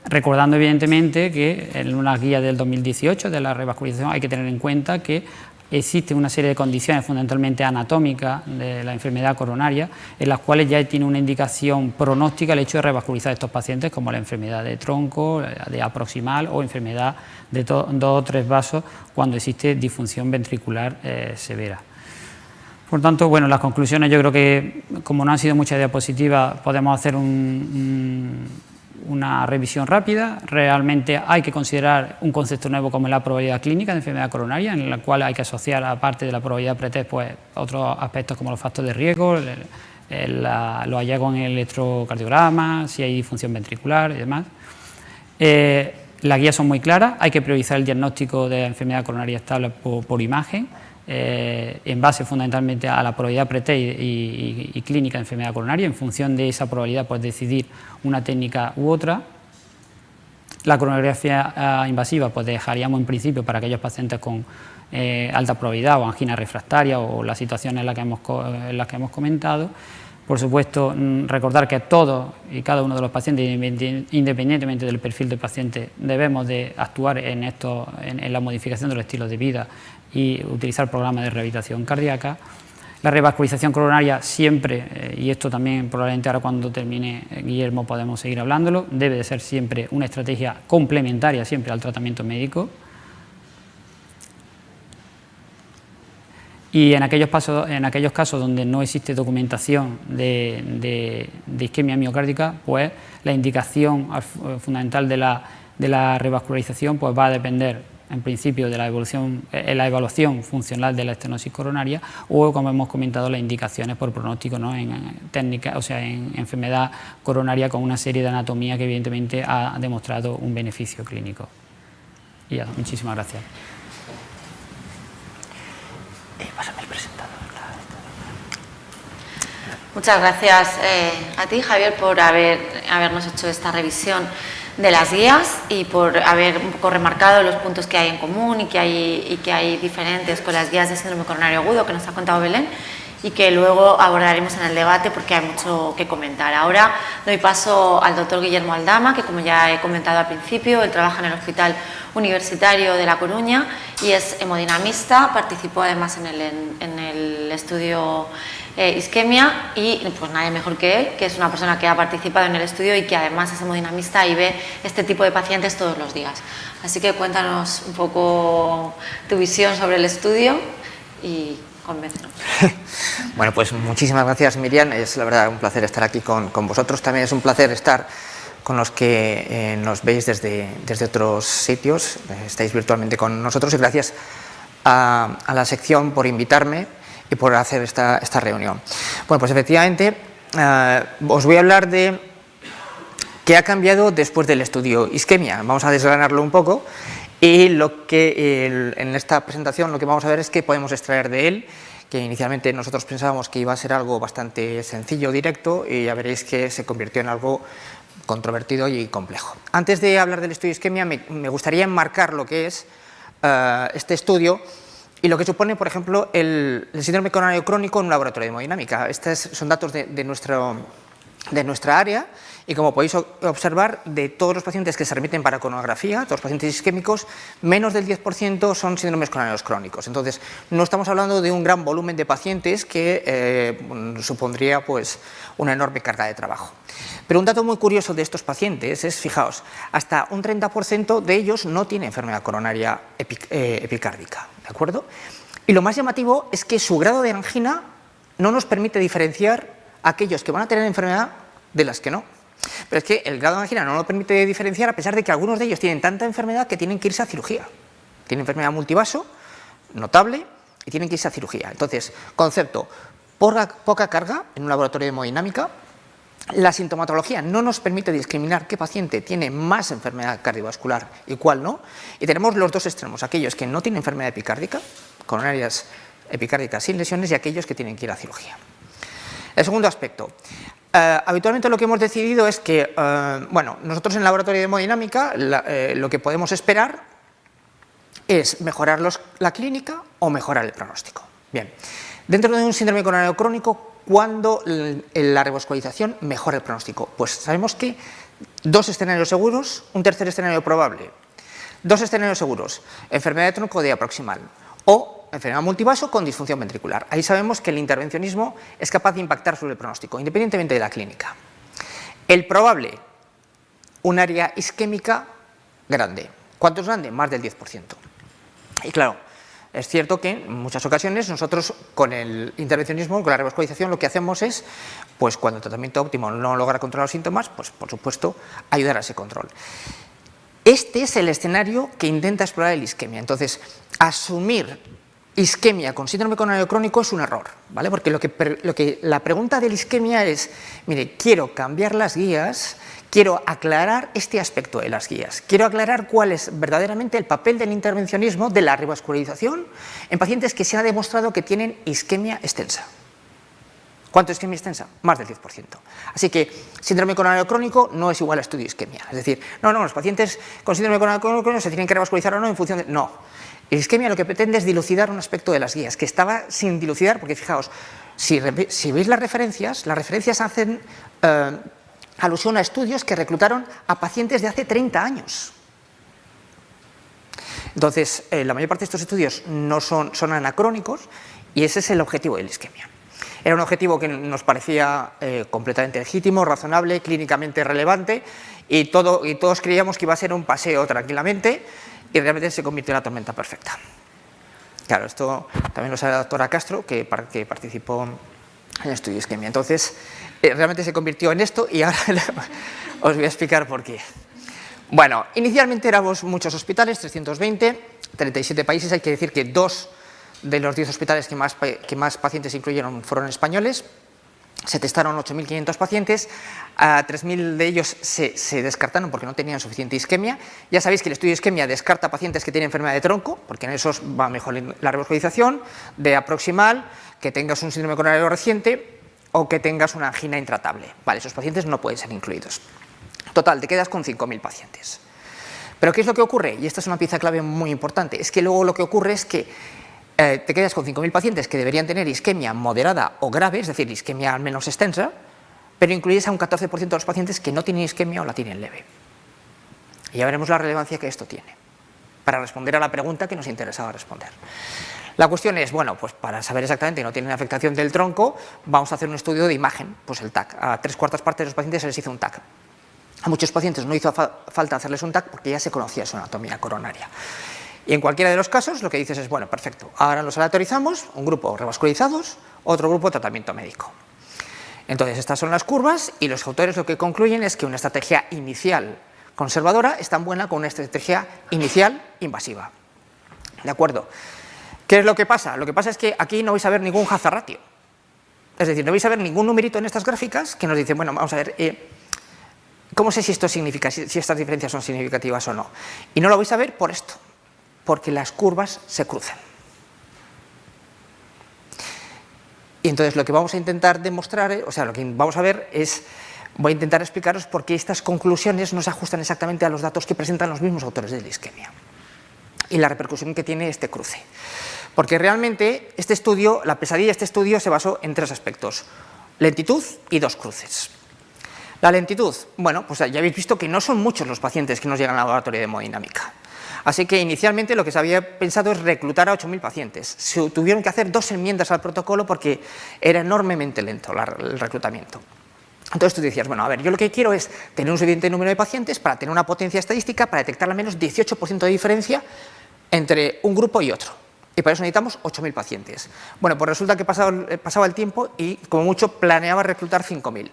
recordando evidentemente que en una guía del 2018 de la revascularización hay que tener en cuenta que existe una serie de condiciones fundamentalmente anatómicas de la enfermedad coronaria en las cuales ya tiene una indicación pronóstica el hecho de revascularizar a estos pacientes, como la enfermedad de tronco, de aproximal o enfermedad de 2 o 3 vasos cuando existe disfunción ventricular severa. Por tanto, bueno, las conclusiones, yo creo que como no han sido muchas diapositivas, podemos hacer una revisión rápida. Realmente hay que considerar un concepto nuevo como es la probabilidad clínica de enfermedad coronaria, en la cual hay que asociar, aparte de la probabilidad pretest, pues otros aspectos como los factores de riesgo, los hallazgos en el electrocardiograma, si hay disfunción ventricular y demás. Las guías son muy claras, hay que priorizar el diagnóstico de enfermedad coronaria estable por imagen, en base fundamentalmente a la probabilidad pretest y clínica de enfermedad coronaria. En función de esa probabilidad, pues decidir una técnica u otra. La coronariografía invasiva, pues dejaríamos en principio para aquellos pacientes con alta probabilidad o angina refractaria o las situaciones en las que hemos comentado. Por supuesto, recordar que todos y cada uno de los pacientes, independientemente del perfil del paciente, debemos de actuar en la modificación del estilo de vida y utilizar programas de rehabilitación cardíaca. La revascularización coronaria siempre, y esto también probablemente ahora cuando termine Guillermo podemos seguir hablándolo, debe de ser siempre una estrategia complementaria siempre al tratamiento médico. Y en aquellos casos donde no existe documentación de isquemia miocárdica, pues la indicación fundamental de la revascularización pues va a depender en principio de la evaluación funcional de la estenosis coronaria o, como hemos comentado, las indicaciones por pronóstico, ¿no? en enfermedad coronaria con una serie de anatomía que evidentemente ha demostrado un beneficio clínico. Y ya, muchísimas gracias. Pásame el presentador. Muchas gracias a ti, Javier, por habernos hecho esta revisión de las guías y por haber un poco remarcado los puntos que hay en común y que hay diferentes con las guías de síndrome coronario agudo que nos ha contado Belén y que luego abordaremos en el debate porque hay mucho que comentar. Ahora doy paso al doctor Guillermo Aldama, que como ya he comentado al principio, él trabaja en el Hospital Universitario de La Coruña y es hemodinamista, participó además en el estudio isquemia y pues nadie mejor que él, que es una persona que ha participado en el estudio y que además es hemodinamista y ve este tipo de pacientes todos los días. Así que cuéntanos un poco tu visión sobre el estudio y convéncenos. Bueno, pues muchísimas gracias, Miriam. Es la verdad un placer estar aquí con vosotros. También es un placer estar con los que nos veis desde otros sitios. Estáis virtualmente con nosotros y gracias a la sección por invitarme y por hacer esta reunión. Bueno, pues efectivamente os voy a hablar de qué ha cambiado después del estudio isquemia. Vamos a desgranarlo un poco y en esta presentación lo que vamos a ver es qué podemos extraer de él, que inicialmente nosotros pensábamos que iba a ser algo bastante sencillo, directo, y ya veréis que se convirtió en algo controvertido y complejo. Antes de hablar del estudio isquemia me gustaría enmarcar lo que es este estudio y lo que supone, por ejemplo, el síndrome coronario crónico en un laboratorio de hemodinámica. Estos son datos de nuestra área y, como podéis observar, de todos los pacientes que se remiten para coronografía, todos los pacientes isquémicos, menos del 10% son síndromes coronarios crónicos. Entonces, no estamos hablando de un gran volumen de pacientes que supondría pues, una enorme carga de trabajo. Pero un dato muy curioso de estos pacientes es, fijaos, hasta un 30% de ellos no tiene enfermedad coronaria epicárdica, ¿de acuerdo? Y lo más llamativo es que su grado de angina no nos permite diferenciar a aquellos que van a tener enfermedad de las que no. Pero es que el grado de angina no nos permite diferenciar a pesar de que algunos de ellos tienen tanta enfermedad que tienen que irse a cirugía. Tienen enfermedad multivaso, notable, y tienen que irse a cirugía. Entonces, concepto, poca carga en un laboratorio de hemodinámica. La sintomatología no nos permite discriminar qué paciente tiene más enfermedad cardiovascular y cuál no. Y tenemos los dos extremos, aquellos que no tienen enfermedad epicárdica, coronarias epicárdicas sin lesiones, y aquellos que tienen que ir a cirugía. El segundo aspecto. Habitualmente lo que hemos decidido es que, bueno, nosotros en el laboratorio de hemodinámica lo que podemos esperar es mejorar la clínica o mejorar el pronóstico. Bien, Dentro de un síndrome coronario crónico, ¿cuándo la revascularización mejora el pronóstico? Pues sabemos que 2 escenarios seguros, un tercer escenario probable. 2 escenarios seguros, enfermedad de tronco de proximal o enfermedad multivaso con disfunción ventricular. Ahí sabemos que el intervencionismo es capaz de impactar sobre el pronóstico, independientemente de la clínica. El probable, un área isquémica grande. ¿Cuánto es grande? Más del 10%. Y claro, es cierto que en muchas ocasiones nosotros con el intervencionismo, con la revascularización, lo que hacemos es, pues cuando el tratamiento óptimo no logra controlar los síntomas, pues por supuesto ayudar a ese control. Este es el escenario que intenta explorar el isquemia. Entonces, asumir isquemia con síndrome coronario crónico es un error, ¿vale? Porque la pregunta de la isquemia es, mire, quiero cambiar las guías, quiero aclarar este aspecto de las guías, quiero aclarar cuál es verdaderamente el papel del intervencionismo, de la revascularización, en pacientes que se ha demostrado que tienen isquemia extensa. ¿Cuánto es isquemia extensa? Más del 10%. Así que síndrome coronario crónico no es igual a estudio isquemia. Es decir, no, los pacientes con síndrome coronario crónico se tienen que revascularizar o no en función de... No. El isquemia lo que pretende es dilucidar un aspecto de las guías, que estaba sin dilucidar, porque fijaos, si veis las referencias hacen alusión a estudios que reclutaron a pacientes de hace 30 años. Entonces, la mayor parte de estos estudios no son anacrónicos y ese es el objetivo de la isquemia. Era un objetivo que nos parecía completamente legítimo, razonable, clínicamente relevante y todos creíamos que iba a ser un paseo tranquilamente y realmente se convirtió en la tormenta perfecta. Claro, esto también lo sabe la doctora Castro, que participó en el estudio de isquemia. Entonces, realmente se convirtió en esto y ahora os voy a explicar por qué. Bueno, inicialmente éramos muchos hospitales, 320, 37 países, hay que decir que 2 de los 10 hospitales que más pacientes incluyeron fueron españoles. Se testaron 8.500 pacientes, a 3.000 de ellos se descartaron porque no tenían suficiente isquemia. Ya sabéis que el estudio de isquemia descarta pacientes que tienen enfermedad de tronco, porque en esos va mejor la revascularización, de proximal, que tengas un síndrome coronario reciente o que tengas una angina intratable. Vale, esos pacientes no pueden ser incluidos. Total, te quedas con 5.000 pacientes. Pero ¿qué es lo que ocurre? Y esta es una pieza clave muy importante, es que luego lo que ocurre es que te quedas con 5.000 pacientes que deberían tener isquemia moderada o grave, es decir, isquemia al menos extensa, pero incluyes a un 14% de los pacientes que no tienen isquemia o la tienen leve. Y ya veremos la relevancia que esto tiene, para responder a la pregunta que nos interesaba responder. La cuestión es, bueno, pues para saber exactamente que no tienen afectación del tronco, vamos a hacer un estudio de imagen, pues el TAC. A 3/4 partes de los pacientes se les hizo un TAC. A muchos pacientes no hizo falta hacerles un TAC porque ya se conocía su anatomía coronaria. Y en cualquiera de los casos lo que dices es, bueno, perfecto, ahora los aleatorizamos, un grupo revascularizados, otro grupo tratamiento médico. Entonces estas son las curvas y los autores lo que concluyen es que una estrategia inicial conservadora es tan buena como una estrategia inicial invasiva. ¿De acuerdo? ¿Qué es lo que pasa? Lo que pasa es que aquí no vais a ver ningún hazard ratio. Es decir, no vais a ver ningún numerito en estas gráficas que nos dicen, bueno, vamos a ver, ¿cómo sé si esto significa, si estas diferencias son significativas o no? Y no lo vais a ver por esto, porque las curvas se cruzan. Y entonces lo que vamos a intentar demostrar, o sea, lo que vamos a ver es, voy a intentar explicaros por qué estas conclusiones no se ajustan exactamente a los datos que presentan los mismos autores de la isquemia y la repercusión que tiene este cruce. Porque realmente este estudio, la pesadilla de este estudio se basó en 3 aspectos: lentitud y 2 cruces. La lentitud, bueno, pues ya habéis visto que no son muchos los pacientes que nos llegan al laboratorio de hemodinámica. Así que inicialmente lo que se había pensado es reclutar a 8.000 pacientes. Se tuvieron que hacer 2 enmiendas al protocolo porque era enormemente lento el reclutamiento. Entonces tú decías, bueno, a ver, yo lo que quiero es tener un suficiente número de pacientes para tener una potencia estadística para detectar al menos 18% de diferencia entre un grupo y otro. Y para eso necesitamos 8.000 pacientes. Bueno, pues resulta que pasaba el tiempo y como mucho planeaba reclutar 5.000.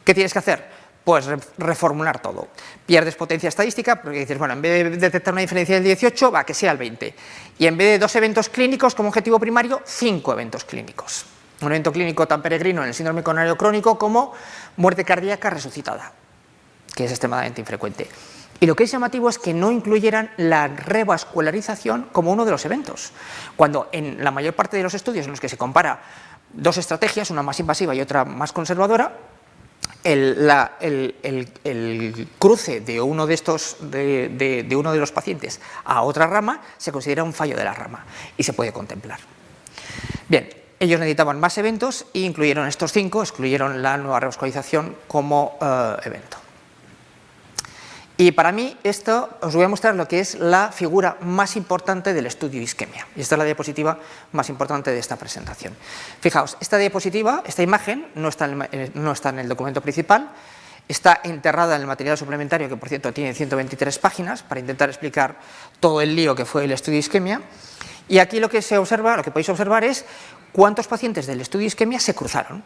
¿Qué tienes que hacer? Pues reformular todo. Pierdes potencia estadística porque dices, bueno, en vez de detectar una diferencia del 18, va que sea el 20. Y en vez de 2 eventos clínicos como objetivo primario, 5 eventos clínicos. Un evento clínico tan peregrino en el síndrome coronario crónico como muerte cardíaca resucitada, que es extremadamente infrecuente. Y lo que es llamativo es que no incluyeran la revascularización como uno de los eventos, cuando en la mayor parte de los estudios en los que se compara 2 estrategias, una más invasiva y otra más conservadora, el cruce de uno de uno de los pacientes a otra rama se considera un fallo de la rama y se puede contemplar. Bien, ellos necesitaban más eventos e incluyeron estos 5, excluyeron la nueva revascularización como evento. Y para mí esto os voy a mostrar lo que es la figura más importante del estudio isquemia. Y esta es la diapositiva más importante de esta presentación. Fijaos, esta diapositiva, esta imagen, no está en el documento principal, está enterrada en el material suplementario, que por cierto tiene 123 páginas, para intentar explicar todo el lío que fue el estudio isquemia. Y aquí lo que podéis observar es cuántos pacientes del estudio isquemia se cruzaron.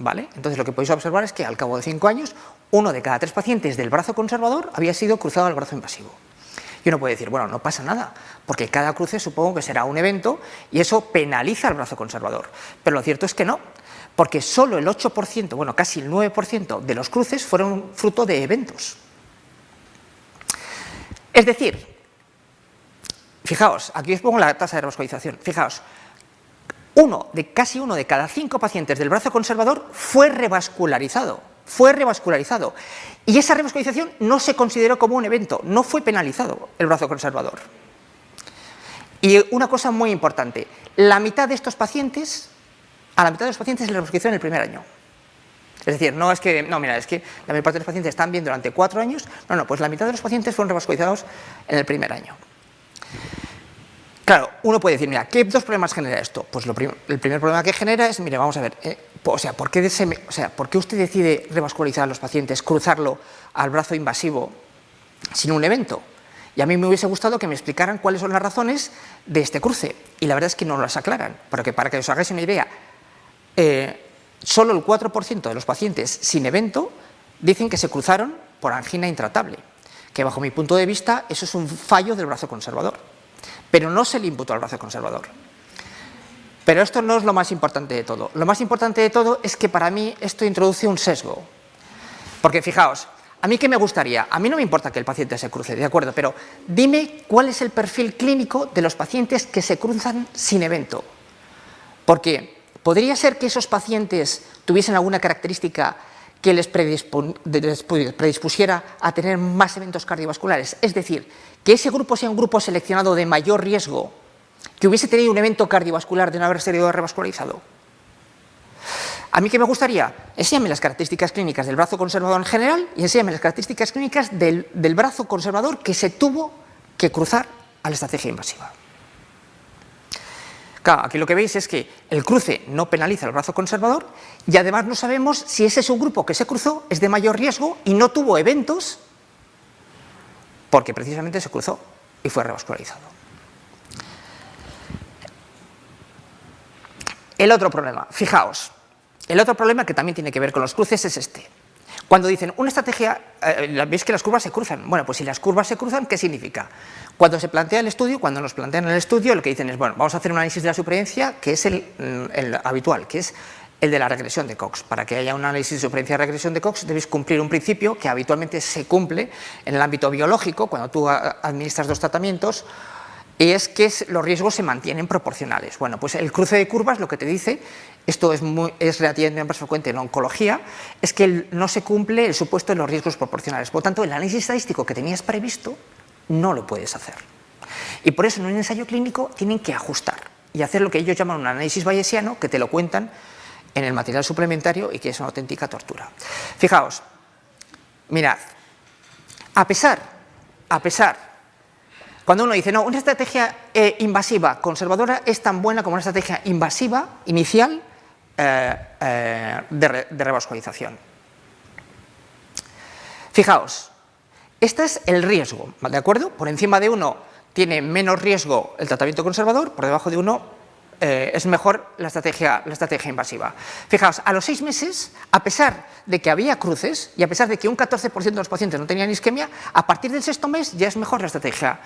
¿Vale? Entonces lo que podéis observar es que al cabo de 5 años, 1 de cada 3 pacientes del brazo conservador había sido cruzado al brazo invasivo. Y uno puede decir, bueno, no pasa nada, porque cada cruce supongo que será un evento y eso penaliza al brazo conservador. Pero lo cierto es que no, porque solo el 8%, bueno, casi el 9% de los cruces fueron fruto de eventos. Es decir, fijaos, aquí os pongo la tasa de revascularización, fijaos, casi uno de cada 5 pacientes del brazo conservador fue revascularizado. Y esa revascularización no se consideró como un evento, no fue penalizado el brazo conservador. Y una cosa muy importante, a la mitad de los pacientes se les revascularizaron en el primer año. Es decir, no, mira, es que la mayor parte de los pacientes están bien durante 4 años, pues la mitad de los pacientes fueron revascularizados en el primer año. Claro, uno puede decir, mira, ¿qué 2 problemas genera esto? Pues el primer problema que genera es, mire, vamos a ver, ¿por qué usted decide revascularizar a los pacientes, cruzarlo al brazo invasivo sin un evento? Y a mí me hubiese gustado que me explicaran cuáles son las razones de este cruce, y la verdad es que no las aclaran, porque para que os hagáis una idea, solo el 4% de los pacientes sin evento dicen que se cruzaron por angina intratable, que bajo mi punto de vista eso es un fallo del brazo conservador. Pero no se le imputó al brazo conservador. Pero esto no es lo más importante de todo. Lo más importante de todo es que para mí esto introduce un sesgo. Porque fijaos, ¿a mí qué me gustaría? A mí no me importa que el paciente se cruce, de acuerdo, pero dime cuál es el perfil clínico de los pacientes que se cruzan sin evento. Porque podría ser que esos pacientes tuviesen alguna característica que les predispusiera a tener más eventos cardiovasculares. Es decir, que ese grupo sea un grupo seleccionado de mayor riesgo, que hubiese tenido un evento cardiovascular de no haber sido revascularizado. A mí, ¿qué me gustaría? Enséñame las características clínicas del brazo conservador en general y enséñame las características clínicas del brazo conservador que se tuvo que cruzar a la estrategia invasiva. Claro, aquí lo que veis es que el cruce no penaliza al brazo conservador y además no sabemos si ese subgrupo que se cruzó es de mayor riesgo y no tuvo eventos porque precisamente se cruzó y fue revascularizado. El otro problema, fijaos, el otro problema que también tiene que ver con los cruces es este. Cuando dicen una estrategia, veis que las curvas se cruzan. Bueno, pues si las curvas se cruzan, ¿qué significa? Cuando se plantea el estudio, cuando nos plantean el estudio, lo que dicen es, bueno, vamos a hacer un análisis de la supervivencia que es el habitual, que es el de la regresión de Cox. Para que haya un análisis de supervivencia y regresión de Cox, debéis cumplir un principio que habitualmente se cumple en el ámbito biológico, cuando tú administras 2 tratamientos, y es que los riesgos se mantienen proporcionales. Bueno, pues el cruce de curvas lo que te dice, esto es relativamente más frecuente en la oncología, es que no se cumple el supuesto de los riesgos proporcionales. Por lo tanto, el análisis estadístico que tenías previsto no lo puedes hacer. Y por eso en un ensayo clínico tienen que ajustar y hacer lo que ellos llaman un análisis bayesiano, que te lo cuentan en el material suplementario y que es una auténtica tortura. Fijaos, mirad, a pesar, cuando uno dice, no, una estrategia invasiva conservadora es tan buena como una estrategia invasiva inicial de revascularización. Fijaos, este es el riesgo, ¿de acuerdo? Por encima de 1 tiene menos riesgo el tratamiento conservador, por debajo de 1 es mejor la estrategia invasiva. Fijaos, a los 6 meses, a pesar de que había cruces y a pesar de que un 14% de los pacientes no tenían isquemia, a partir del 6º mes ya es mejor la estrategia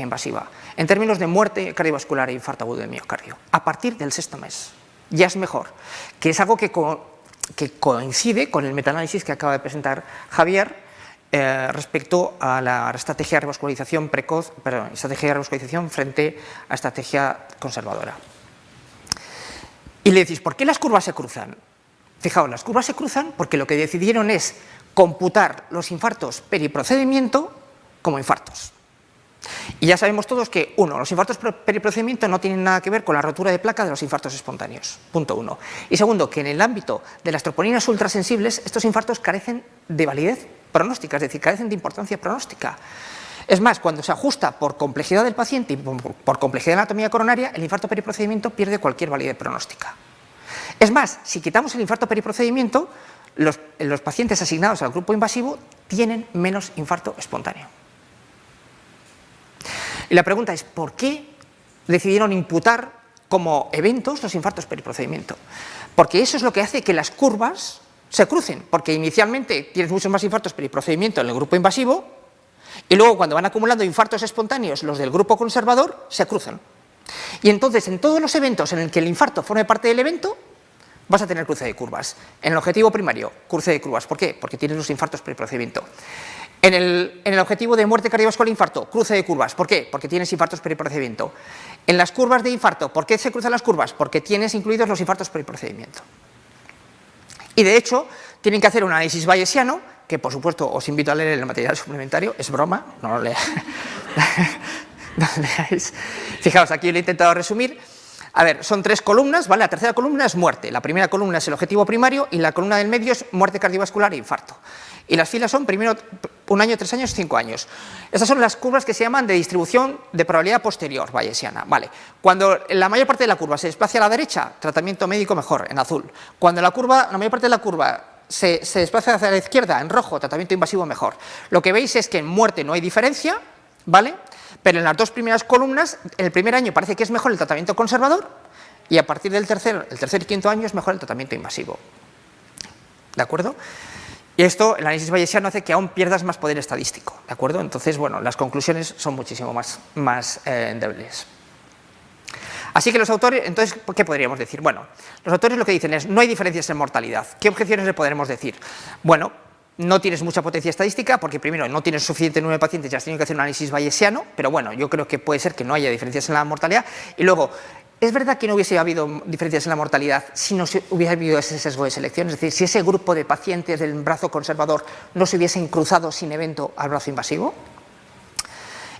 invasiva, en términos de muerte cardiovascular e infarto agudo de miocardio. A partir del 6º mes ya es mejor, que es algo que coincide con el metaanálisis que acaba de presentar Javier respecto a la estrategia de revascularización precoz, estrategia de revascularización frente a estrategia conservadora. Y le decís, ¿por qué las curvas se cruzan? Fijaos, las curvas se cruzan porque lo que decidieron es computar los infartos periprocedimiento como infartos. Y ya sabemos todos que, uno, los infartos periprocedimiento no tienen nada que ver con la rotura de placa de los infartos espontáneos, punto uno. Y segundo, que en el ámbito de las troponinas ultrasensibles, estos infartos carecen de validez pronóstica, es decir, carecen de importancia pronóstica. Es más, cuando se ajusta por complejidad del paciente y por complejidad de la anatomía coronaria, el infarto periprocedimiento pierde cualquier validez pronóstica. Es más, si quitamos el infarto periprocedimiento, los pacientes asignados al grupo invasivo tienen menos infarto espontáneo. Y la pregunta es, ¿por qué decidieron imputar como eventos los infartos periprocedimiento? Porque eso es lo que hace que las curvas se crucen, porque inicialmente tienes muchos más infartos periprocedimiento en el grupo invasivo y luego cuando van acumulando infartos espontáneos los del grupo conservador se cruzan. Y entonces en todos los eventos en el que el infarto forme parte del evento vas a tener cruce de curvas. En el objetivo primario, cruce de curvas. ¿Por qué? Porque tienes los infartos periprocedimiento. En el objetivo de muerte cardiovascular infarto, cruce de curvas. ¿Por qué? Porque tienes infartos periprocedimiento. En las curvas de infarto, ¿por qué se cruzan las curvas? Porque tienes incluidos los infartos periprocedimiento. Y de hecho, tienen que hacer un análisis bayesiano, que por supuesto os invito a leer el material suplementario, es broma, no lo leáis. No lo leáis. Fijaos, aquí lo he intentado resumir. A ver, son 3 columnas, ¿vale? La tercera columna es muerte, la primera columna es el objetivo primario y la columna del medio es muerte cardiovascular e infarto. Y las filas son primero 1 año, 3 años, 5 años. Estas son las curvas que se llaman de distribución de probabilidad posterior bayesiana, ¿vale? Cuando la mayor parte de la curva se desplaza a la derecha, tratamiento médico mejor, en azul. Cuando la mayor parte de la curva se desplaza hacia la izquierda, en rojo, tratamiento invasivo mejor. Lo que veis es que en muerte no hay diferencia, ¿vale? Pero en las 2 primeras columnas, en el primer año parece que es mejor el tratamiento conservador y a partir del tercer y 5.º año es mejor el tratamiento invasivo. ¿De acuerdo? Y esto, el análisis bayesiano hace que aún pierdas más poder estadístico. ¿De acuerdo? Entonces, bueno, las conclusiones son muchísimo más endebles. Así que los autores, entonces, ¿qué podríamos decir? Bueno, los autores lo que dicen es, no hay diferencias en mortalidad. ¿Qué objeciones le podremos decir? Bueno, no tienes mucha potencia estadística porque primero no tienes suficiente número de pacientes y has tenido que hacer un análisis bayesiano, pero bueno, yo creo que puede ser que no haya diferencias en la mortalidad. Y luego, es verdad que no hubiese habido diferencias en la mortalidad si no hubiese habido ese sesgo de selección, es decir, si ese grupo de pacientes del brazo conservador no se hubiesen cruzado sin evento al brazo invasivo.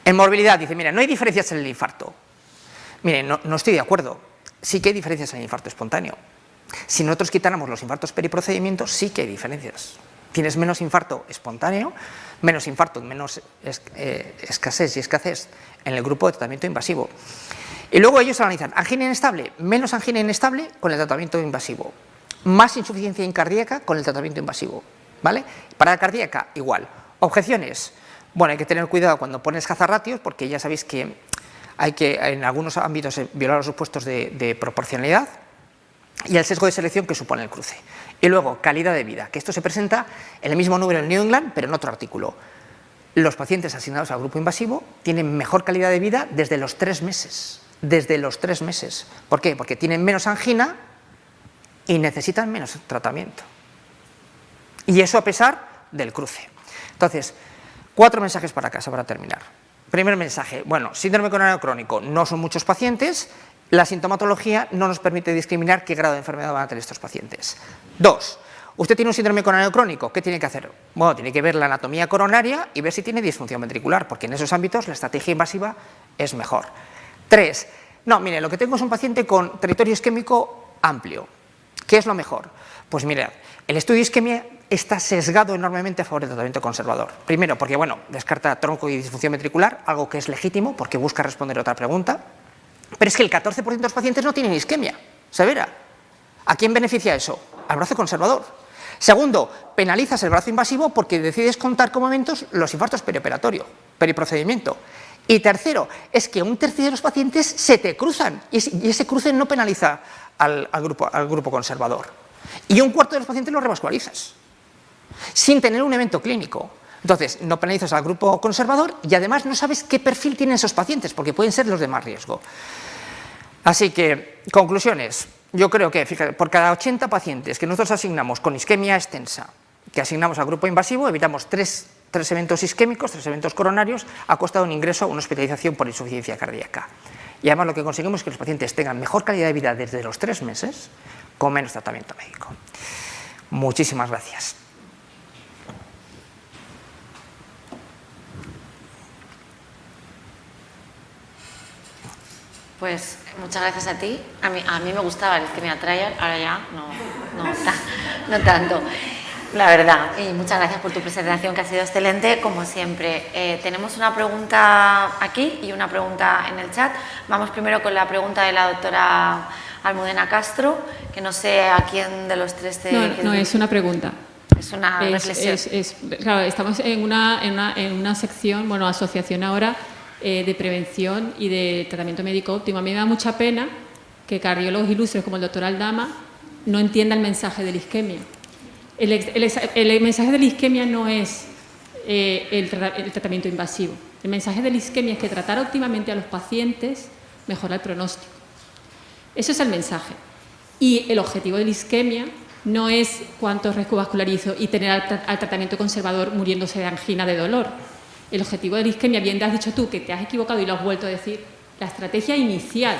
En morbilidad dice, mira, no hay diferencias en el infarto. Mire, no estoy de acuerdo, sí que hay diferencias en el infarto espontáneo. Si nosotros quitáramos los infartos periprocedimiento, sí que hay diferencias. Tienes menos infarto espontáneo, menos infarto, menos escasez en el grupo de tratamiento invasivo. Y luego ellos analizan angina inestable, menos angina inestable con el tratamiento invasivo, más insuficiencia cardíaca con el tratamiento invasivo, ¿vale? Parada cardíaca, igual. Objeciones, bueno, hay que tener cuidado cuando pones hazard ratios porque ya sabéis que hay que en algunos ámbitos violar los supuestos de proporcionalidad y el sesgo de selección que supone el cruce. Y luego, calidad de vida, que esto se presenta en el mismo número en New England, pero en otro artículo. Los pacientes asignados al grupo invasivo tienen mejor calidad de vida desde los 3 meses. Desde los 3 meses. ¿Por qué? Porque tienen menos angina y necesitan menos tratamiento. Y eso a pesar del cruce. Entonces, 4 mensajes para casa para terminar. Primer mensaje, bueno, síndrome coronario crónico, no son muchos pacientes, la sintomatología no nos permite discriminar qué grado de enfermedad van a tener estos pacientes. 2. Usted tiene un síndrome coronario crónico, ¿qué tiene que hacer? Bueno, tiene que ver la anatomía coronaria y ver si tiene disfunción ventricular, porque en esos ámbitos la estrategia invasiva es mejor. 3. No, mire, lo que tengo es un paciente con territorio isquémico amplio. ¿Qué es lo mejor? Pues mire, el estudio de isquemia está sesgado enormemente a favor del tratamiento conservador. Primero, porque bueno, descarta tronco y disfunción ventricular, algo que es legítimo porque busca responder a otra pregunta. Pero es que el 14% de los pacientes no tienen isquemia severa. ¿A quién beneficia eso? Al brazo conservador. Segundo, penalizas el brazo invasivo porque decides contar como eventos los infartos periprocedimiento. Y tercero, es que un tercio de los pacientes se te cruzan y ese cruce no penaliza al grupo conservador. Y un cuarto de los pacientes lo revascularizas, sin tener un evento clínico. Entonces, no penalizas al grupo conservador y además no sabes qué perfil tienen esos pacientes, porque pueden ser los de más riesgo. Así que, conclusiones. Yo creo que, fíjate, por cada 80 pacientes que nosotros asignamos con isquemia extensa, que asignamos al grupo invasivo, evitamos 3 eventos isquémicos, 3 eventos coronarios, a costa de un ingreso o una hospitalización por insuficiencia cardíaca. Y además lo que conseguimos es que los pacientes tengan mejor calidad de vida desde los 3 meses, con menos tratamiento médico. Muchísimas gracias. Pues muchas gracias a ti. A mí me gustaba el isquemia trial, ahora ya no tanto, la verdad. Y muchas gracias por tu presentación, que ha sido excelente, como siempre. Tenemos una pregunta aquí y una pregunta en el chat. Vamos primero con la pregunta de la doctora Almudena Castro, que no sé a quién de los tres te... No, es una pregunta. Es una reflexión. Claro, estamos en una sección, bueno, asociación ahora, de prevención y de tratamiento médico óptimo. A mí me da mucha pena que cardiólogos ilustres como el doctor Aldama no entiendan el mensaje de la isquemia. El mensaje de la isquemia no es el tratamiento invasivo. El mensaje de la isquemia es que tratar óptimamente a los pacientes mejora el pronóstico. Eso es el mensaje. Y el objetivo de la isquemia no es cuántos vascularizo y tener al tratamiento conservador muriéndose de angina de dolor. El objetivo de la isquemia, bien te has dicho tú que te has equivocado y lo has vuelto a decir, la estrategia inicial.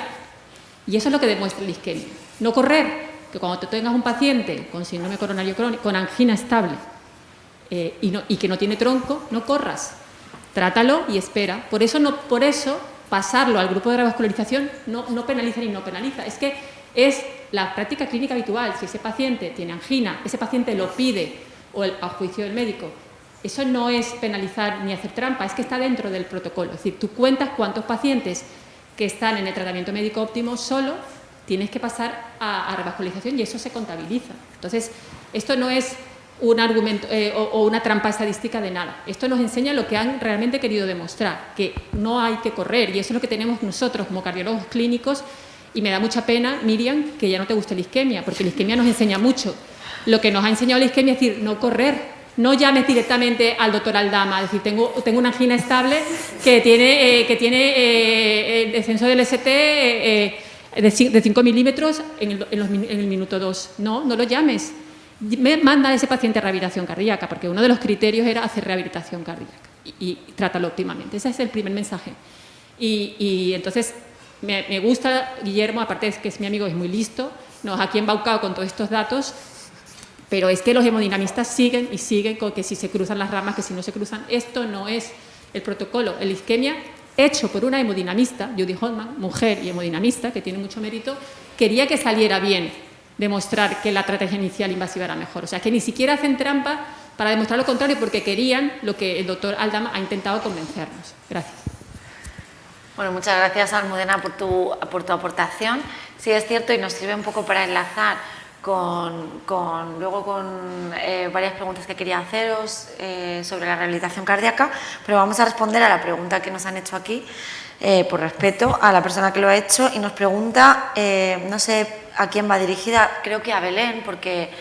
Y eso es lo que demuestra la isquemia. No correr, que cuando te tengas un paciente con síndrome coronario crónico, con angina estable y que no tiene tronco, no corras. Trátalo y espera. Por eso pasarlo al grupo de revascularización no penaliza ni no penaliza. Es que es la práctica clínica habitual. Si ese paciente tiene angina, ese paciente lo pide o a juicio del médico, eso no es penalizar ni hacer trampa, es que está dentro del protocolo. Es decir, tú cuentas cuántos pacientes que están en el tratamiento médico óptimo solo tienes que pasar a revascularización y eso se contabiliza. Entonces, esto no es un argumento o una trampa estadística de nada. Esto nos enseña lo que han realmente querido demostrar, que no hay que correr, y eso es lo que tenemos nosotros como cardiólogos clínicos. Y me da mucha pena, Miriam, que ya no te guste la isquemia, porque la isquemia nos enseña mucho. Lo que nos ha enseñado la isquemia es decir, no correr. No llames directamente al doctor Aldama, es decir, tengo una angina estable que tiene el descenso del ST de 5 milímetros en el minuto 2. No lo llames. Manda a ese paciente a rehabilitación cardíaca, porque uno de los criterios era hacer rehabilitación cardíaca y trátalo óptimamente. Ese es el primer mensaje. Y entonces me gusta, Guillermo, aparte de que es mi amigo, es muy listo, nos ha aquí embaucado con todos estos datos. Pero es que los hemodinamistas siguen y siguen con que si se cruzan las ramas, que si no se cruzan. Esto no es el protocolo. El isquemia, hecho por una hemodinamista, Judy Holdman, mujer y hemodinamista, que tiene mucho mérito, quería que saliera bien, demostrar que la estrategia inicial invasiva era mejor. O sea, que ni siquiera hacen trampa para demostrar lo contrario, porque querían lo que el doctor Aldama ha intentado convencernos. Gracias. Bueno, muchas gracias, Almudena, por tu aportación. Sí, es cierto, y nos sirve un poco para enlazar con varias preguntas que quería haceros sobre la rehabilitación cardíaca, pero vamos a responder a la pregunta que nos han hecho aquí, por respeto a la persona que lo ha hecho, y nos pregunta, no sé a quién va dirigida, creo que a Belén, porque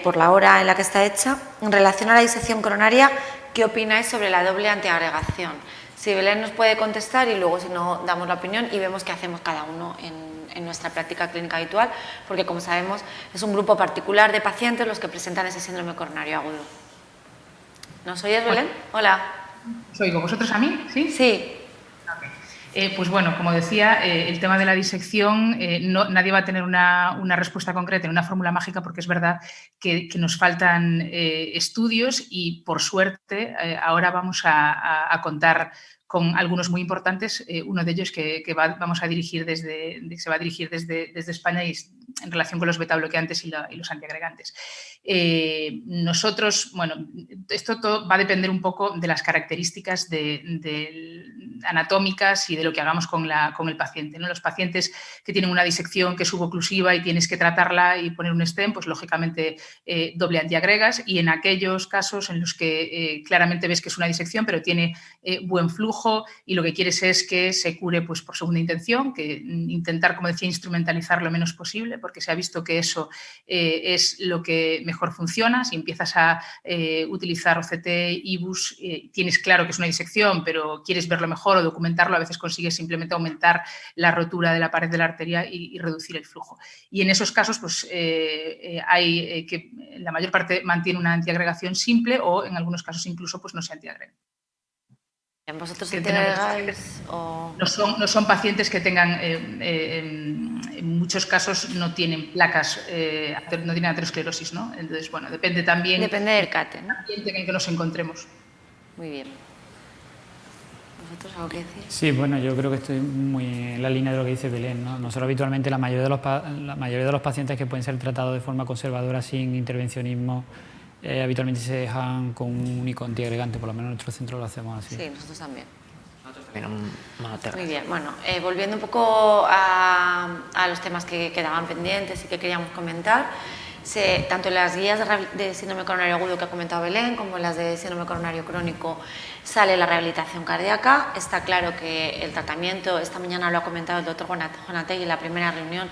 por la hora en la que está hecha, en relación a la disección coronaria, ¿qué opináis sobre la doble antiagregación? Si Belén nos puede contestar y luego, si no, damos la opinión y vemos qué hacemos cada uno en nuestra práctica clínica habitual, porque, como sabemos, es un grupo particular de pacientes los que presentan ese síndrome coronario agudo. ¿Nos oyes, Belén? Hola. ¿Os oigo vosotros a mí? Sí. Sí. Pues bueno, como decía, el tema de la disección, nadie va a tener una respuesta concreta en una fórmula mágica, porque es verdad que nos faltan estudios y, por suerte, ahora vamos a contar con algunos muy importantes, uno de ellos que se va a dirigir desde España y en relación con los beta-bloqueantes y los antiagregantes. Nosotros, bueno, esto todo va a depender un poco de las características anatómicas y de lo que hagamos con el paciente, ¿no? Los pacientes que tienen una disección que es suboclusiva y tienes que tratarla y poner un stent, pues lógicamente doble antiagregas, y en aquellos casos en los que claramente ves que es una disección pero tiene buen flujo y lo que quieres es que se cure pues, por segunda intención, que intentar, como decía, instrumentalizar lo menos posible, porque se ha visto que eso es lo que mejor funciona. Si empiezas a utilizar OCT, IBUS, tienes claro que es una disección, pero quieres verlo mejor o documentarlo, a veces consigues simplemente aumentar la rotura de la pared de la arteria y reducir el flujo. Y en esos casos, pues hay que la mayor parte mantiene una antiagregación simple o en algunos casos incluso pues no se antiagrega. ¿Vosotros antiagregáis o...? No son pacientes que tengan, en muchos casos no tienen placas, no tienen aterosclerosis, ¿no? Entonces, bueno, depende también... Depende del CATE, ¿no? Del ambiente en el que nos encontremos. Muy bien. ¿Vosotros algo que decir? Sí, bueno, yo creo que estoy muy en la línea de lo que dice Belén, ¿no? Nosotros habitualmente la mayoría de los pacientes que pueden ser tratados de forma conservadora sin intervencionismo habitualmente se dejan con un único antiagregante, por lo menos en nuestro centro lo hacemos así. Sí, nosotros también. Muy bien, bueno, volviendo un poco a los temas que quedaban pendientes y que queríamos comentar, tanto en las guías de síndrome coronario agudo que ha comentado Belén como en las de síndrome coronario crónico sale la rehabilitación cardíaca. Está claro que el tratamiento, esta mañana lo ha comentado el doctor Juanategui en la primera reunión,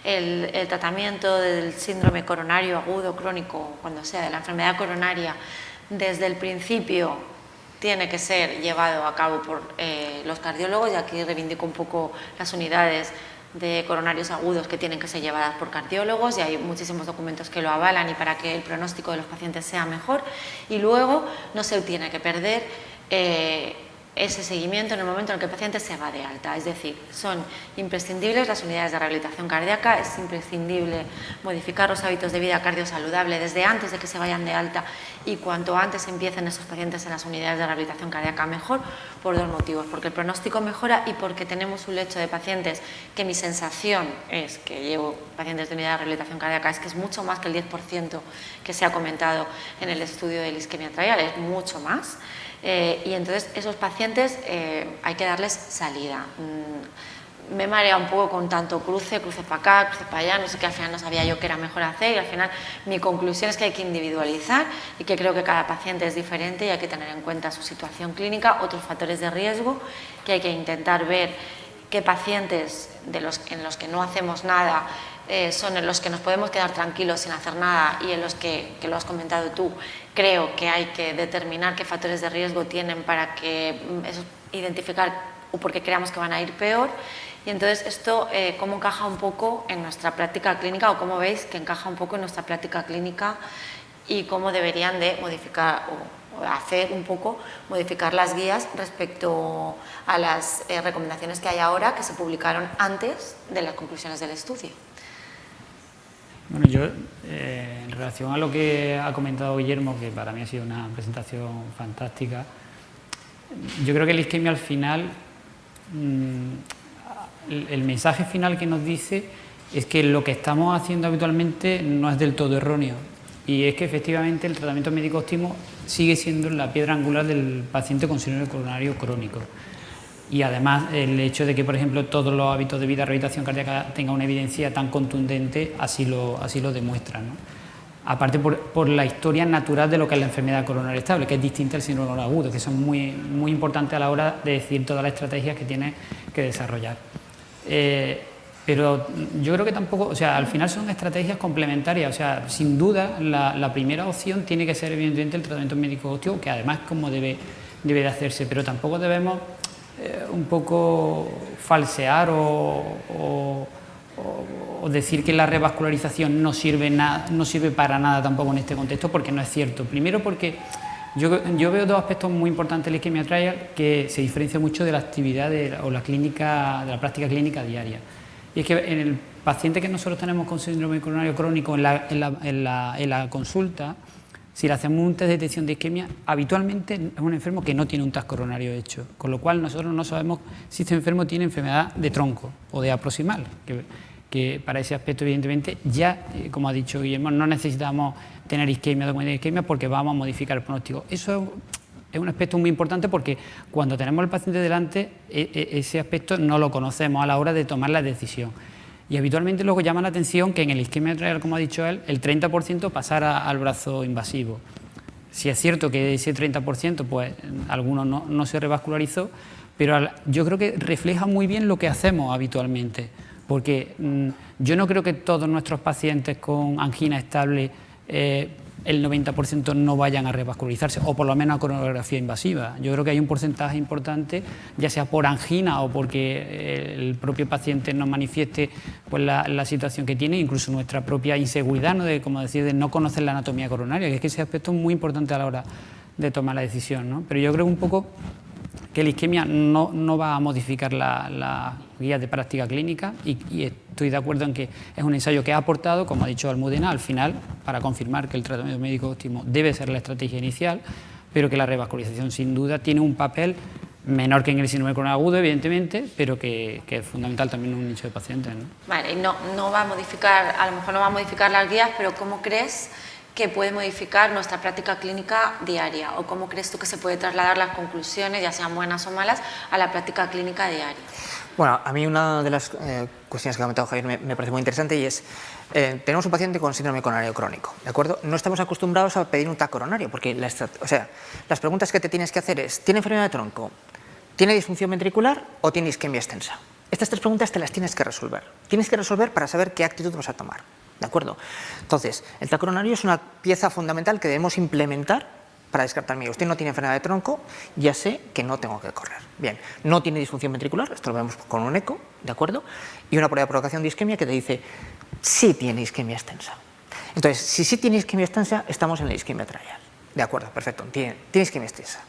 el tratamiento del síndrome coronario agudo crónico, cuando sea de la enfermedad coronaria, desde el principio tiene que ser llevado a cabo por los cardiólogos, y aquí reivindico un poco las unidades de coronarios agudos que tienen que ser llevadas por cardiólogos, y hay muchísimos documentos que lo avalan, y para que el pronóstico de los pacientes sea mejor. Y luego no se tiene que perder ese seguimiento en el momento en el que el paciente se va de alta, es decir, son imprescindibles las unidades de rehabilitación cardíaca, es imprescindible modificar los hábitos de vida cardiosaludable desde antes de que se vayan de alta, y cuanto antes empiecen esos pacientes en las unidades de rehabilitación cardíaca mejor, por dos motivos: porque el pronóstico mejora y porque tenemos un lecho de pacientes que mi sensación es que llevo pacientes de unidad de rehabilitación cardíaca es que es mucho más que el 10% que se ha comentado en el estudio de la isquemia atrial, es mucho más. Y entonces esos pacientes hay que darles salida. Me marea un poco con tanto cruce para acá, cruce para allá, no sé qué, al final no sabía yo qué era mejor hacer, y al final mi conclusión es que hay que individualizar y que creo que cada paciente es diferente y hay que tener en cuenta su situación clínica, otros factores de riesgo, que hay que intentar ver qué pacientes en los que no hacemos nada son en los que nos podemos quedar tranquilos sin hacer nada, y en los que lo has comentado tú, creo que hay que determinar qué factores de riesgo tienen para que identificar o porque creamos que van a ir peor. Y entonces esto, ¿cómo encaja un poco en nuestra práctica clínica, o cómo veis que encaja un poco en nuestra práctica clínica, y cómo deberían de modificar o hacer un poco, modificar las guías respecto a las recomendaciones que hay ahora, que se publicaron antes de las conclusiones del estudio? Bueno, yo, en relación a lo que ha comentado Guillermo, que para mí ha sido una presentación fantástica, yo creo que la isquemia al final, el mensaje final que nos dice es que lo que estamos haciendo habitualmente no es del todo erróneo, y es que efectivamente el tratamiento médico óptimo sigue siendo la piedra angular del paciente con síndrome coronario crónico. Y además el hecho de que, por ejemplo, todos los hábitos de vida, rehabilitación cardíaca tengan una evidencia tan contundente, así lo demuestra, ¿no? Aparte por la historia natural de lo que es la enfermedad coronaria estable, que es distinta al síndrome agudo, que son muy, muy importantes a la hora de decir todas las estrategias que tiene que desarrollar. Pero yo creo que tampoco, o sea, al final son estrategias complementarias, o sea, sin duda la primera opción tiene que ser evidentemente el tratamiento médico óptimo, que además como debe de hacerse, pero tampoco debemos un poco falsear o decir que la revascularización no sirve para nada tampoco en este contexto, porque no es cierto. Primero porque yo veo dos aspectos muy importantes de la isquemia atrial que se diferencian mucho de la actividad o la práctica clínica diaria. Y es que en el paciente que nosotros tenemos con síndrome coronario crónico en la consulta, si le hacemos un test de detección de isquemia, habitualmente es un enfermo que no tiene un TAC coronario hecho, con lo cual nosotros no sabemos si este enfermo tiene enfermedad de tronco o de aproximal, que para ese aspecto evidentemente ya, como ha dicho Guillermo, no necesitamos tener isquemia o documento de isquemia porque vamos a modificar el pronóstico. Eso es un aspecto muy importante porque cuando tenemos al paciente delante, ese aspecto no lo conocemos a la hora de tomar la decisión. Y habitualmente luego llama la atención que en el isquemia atrial, como ha dicho él, el 30% pasara al brazo invasivo. Si es cierto que ese 30%, pues algunos no se revascularizó, pero yo creo que refleja muy bien lo que hacemos habitualmente, porque yo no creo que todos nuestros pacientes con angina estable, el 90% no vayan a revascularizarse, o por lo menos a coronografía invasiva. Yo creo que hay un porcentaje importante, ya sea por angina o porque el propio paciente nos manifieste pues, la situación que tiene, incluso nuestra propia inseguridad, ¿no? Como decir, de no conocer la anatomía coronaria, que es que ese aspecto es muy importante a la hora de tomar la decisión, ¿no? Pero yo creo un poco que la isquemia no va a modificar la guía de práctica clínica y estoy de acuerdo en que es un ensayo que ha aportado, como ha dicho Almudena, al final, para confirmar que el tratamiento médico óptimo debe ser la estrategia inicial, pero que la revascularización sin duda tiene un papel menor que en el síndrome coronario agudo, evidentemente, pero que es fundamental también en un nicho de pacientes, ¿no? Vale, y no va a modificar, a lo mejor no va a modificar las guías, pero ¿cómo crees que puede modificar nuestra práctica clínica diaria? ¿O cómo crees tú que se puede trasladar las conclusiones, ya sean buenas o malas, a la práctica clínica diaria? Bueno, a mí una de las cuestiones que ha comentado Javier me parece muy interesante y es, tenemos un paciente con síndrome coronario crónico, ¿de acuerdo? No estamos acostumbrados a pedir un TAC coronario, porque las preguntas que te tienes que hacer es, ¿tiene enfermedad de tronco? ¿Tiene disfunción ventricular o tiene isquemia extensa? Estas 3 preguntas te las tienes que resolver. Tienes que resolver para saber qué actitud vas a tomar, ¿de acuerdo? Entonces, el TAC coronario es una pieza fundamental que debemos implementar para descartar, mira, usted no tiene enfermedad de tronco, ya sé que no tengo que correr. Bien, no tiene disfunción ventricular, esto lo vemos con un eco, ¿de acuerdo? Y una prueba de provocación de isquemia que te dice, sí tiene isquemia extensa. Entonces, si sí tiene isquemia extensa, estamos en la isquemia atrial. De acuerdo, perfecto, tiene isquemia extensa.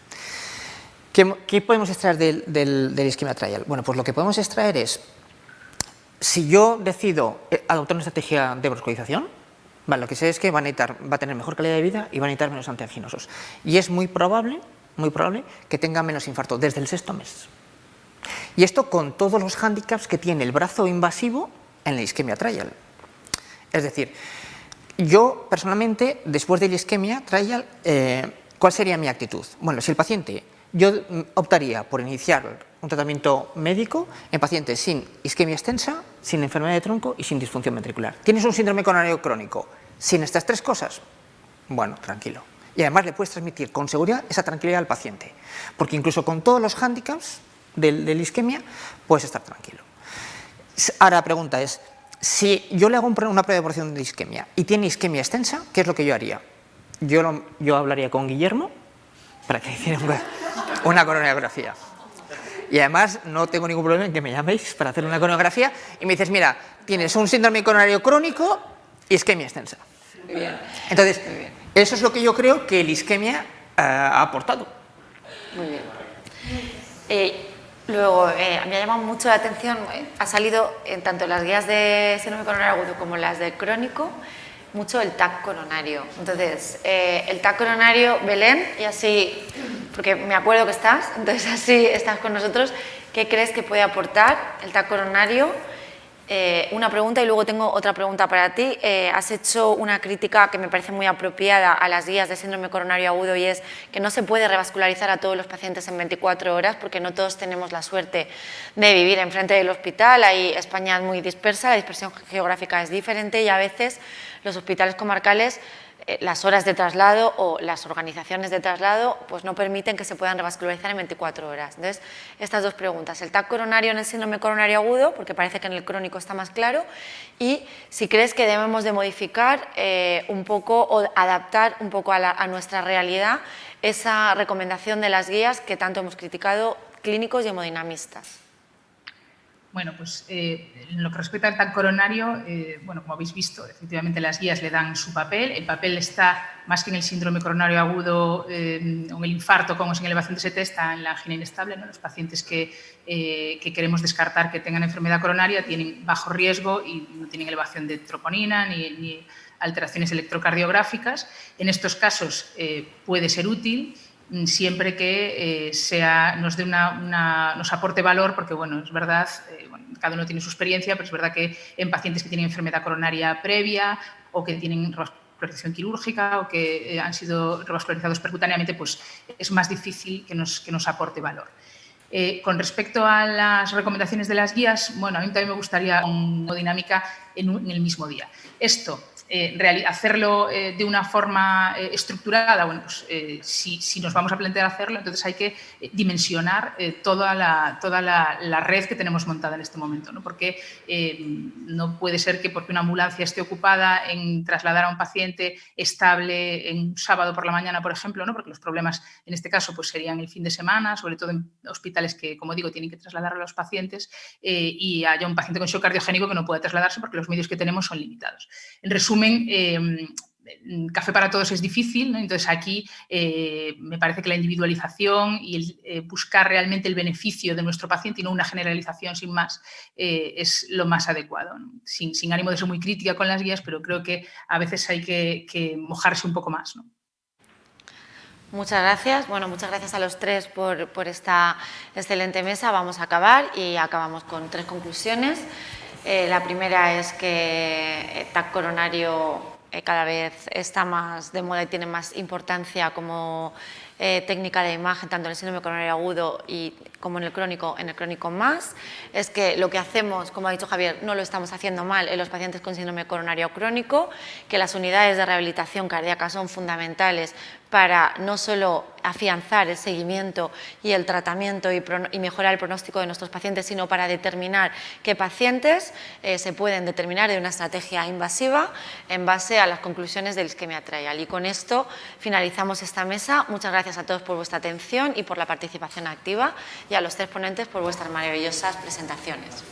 ¿Qué podemos extraer del isquemia atrial? Bueno, pues lo que podemos extraer es, si yo decido adoptar una estrategia de broscodización, vale, lo que sé es que va a tener mejor calidad de vida y va a necesitar menos antianginosos. Y es muy probable que tenga menos infarto desde el 6º mes. Y esto con todos los hándicaps que tiene el brazo invasivo en la isquemia atrial. Es decir, yo personalmente, después de la isquemia atrial, ¿cuál sería mi actitud? Bueno, si el paciente, yo optaría por iniciar un tratamiento médico en pacientes sin isquemia extensa, sin enfermedad de tronco y sin disfunción ventricular. ¿Tienes un síndrome coronario crónico sin estas 3 cosas? Bueno, tranquilo. Y además le puedes transmitir con seguridad esa tranquilidad al paciente, porque incluso con todos los hándicaps de la isquemia puedes estar tranquilo. Ahora la pregunta es, si yo le hago una prueba de evaluación de isquemia y tiene isquemia extensa, ¿qué es lo que yo haría? Yo hablaría con Guillermo para que hiciera una coronariografía. Y además no tengo ningún problema en que me llaméis para hacer una coronariografía y me dices, mira, tienes un síndrome coronario crónico y isquemia extensa. Muy bien. Entonces, eso es lo que yo creo que el isquemia ha aportado. Muy bien. Luego, me ha llamado mucho la atención, ha salido en tanto las guías de síndrome coronario agudo como las de crónico, mucho el TAC coronario. Entonces, el TAC coronario, Belén, y así, porque me acuerdo que estás, entonces así estás con nosotros, ¿qué crees que puede aportar el TAC coronario? Una pregunta y luego tengo otra pregunta para ti. Has hecho una crítica que me parece muy apropiada a las guías de síndrome coronario agudo y es que no se puede revascularizar a todos los pacientes en 24 horas porque no todos tenemos la suerte de vivir enfrente del hospital. Ahí España es muy dispersa, la dispersión geográfica es diferente y a veces los hospitales comarcales, las horas de traslado o las organizaciones de traslado pues no permiten que se puedan revascularizar en 24 horas. Entonces, estas 2 preguntas, el TAC coronario en el síndrome coronario agudo, porque parece que en el crónico está más claro, y si crees que debemos de modificar un poco o adaptar un poco a nuestra realidad esa recomendación de las guías que tanto hemos criticado clínicos y hemodinamistas. Bueno, pues en lo que respecta al TAC coronario, bueno, como habéis visto, efectivamente las guías le dan su papel. El papel está, más que en el síndrome coronario agudo o en el infarto, como es en elevación de ST, está en la angina inestable, ¿no? Los pacientes que queremos descartar que tengan enfermedad coronaria tienen bajo riesgo y no tienen elevación de troponina ni alteraciones electrocardiográficas. En estos casos puede ser útil, siempre que nos aporte valor, porque bueno, es verdad, cada uno tiene su experiencia, pero es verdad que en pacientes que tienen enfermedad coronaria previa o que tienen revascularización quirúrgica o que han sido revascularizados percutáneamente, pues es más difícil que nos aporte valor. Con respecto a las recomendaciones de las guías, bueno, a mí también me gustaría una dinámica en el mismo día. Esto, hacerlo de una forma estructurada, bueno, pues si nos vamos a plantear hacerlo, entonces hay que dimensionar toda la red que tenemos montada en este momento, ¿no? Porque no puede ser que porque una ambulancia esté ocupada en trasladar a un paciente estable en un sábado por la mañana, por ejemplo, ¿no? Porque los problemas en este caso pues serían el fin de semana, sobre todo en hospitales que, como digo, tienen que trasladar a los pacientes y haya un paciente con shock cardiogénico que no pueda trasladarse porque los medios que tenemos son limitados. En resumen, café para todos es difícil, ¿no? Entonces aquí me parece que la individualización y el buscar realmente el beneficio de nuestro paciente y no una generalización sin más es lo más adecuado, ¿no? Sin ánimo de ser muy crítica con las guías, pero creo que a veces hay que mojarse un poco más, ¿no? Muchas gracias. Bueno, muchas gracias a los tres por esta excelente mesa. Vamos a acabar y acabamos con 3 conclusiones. La primera es que TAC coronario cada vez está más de moda y tiene más importancia como técnica de imagen, tanto en el síndrome coronario agudo como en el crónico más. Es que lo que hacemos, como ha dicho Javier, no lo estamos haciendo mal en los pacientes con síndrome coronario crónico, que las unidades de rehabilitación cardíaca son fundamentales para no solo afianzar el seguimiento y el tratamiento y mejorar el pronóstico de nuestros pacientes, sino para determinar qué pacientes se pueden determinar de una estrategia invasiva en base a las conclusiones del isquemia atrial. Y con esto finalizamos esta mesa. Muchas gracias a todos por vuestra atención y por la participación activa, y a los 3 ponentes por vuestras maravillosas presentaciones.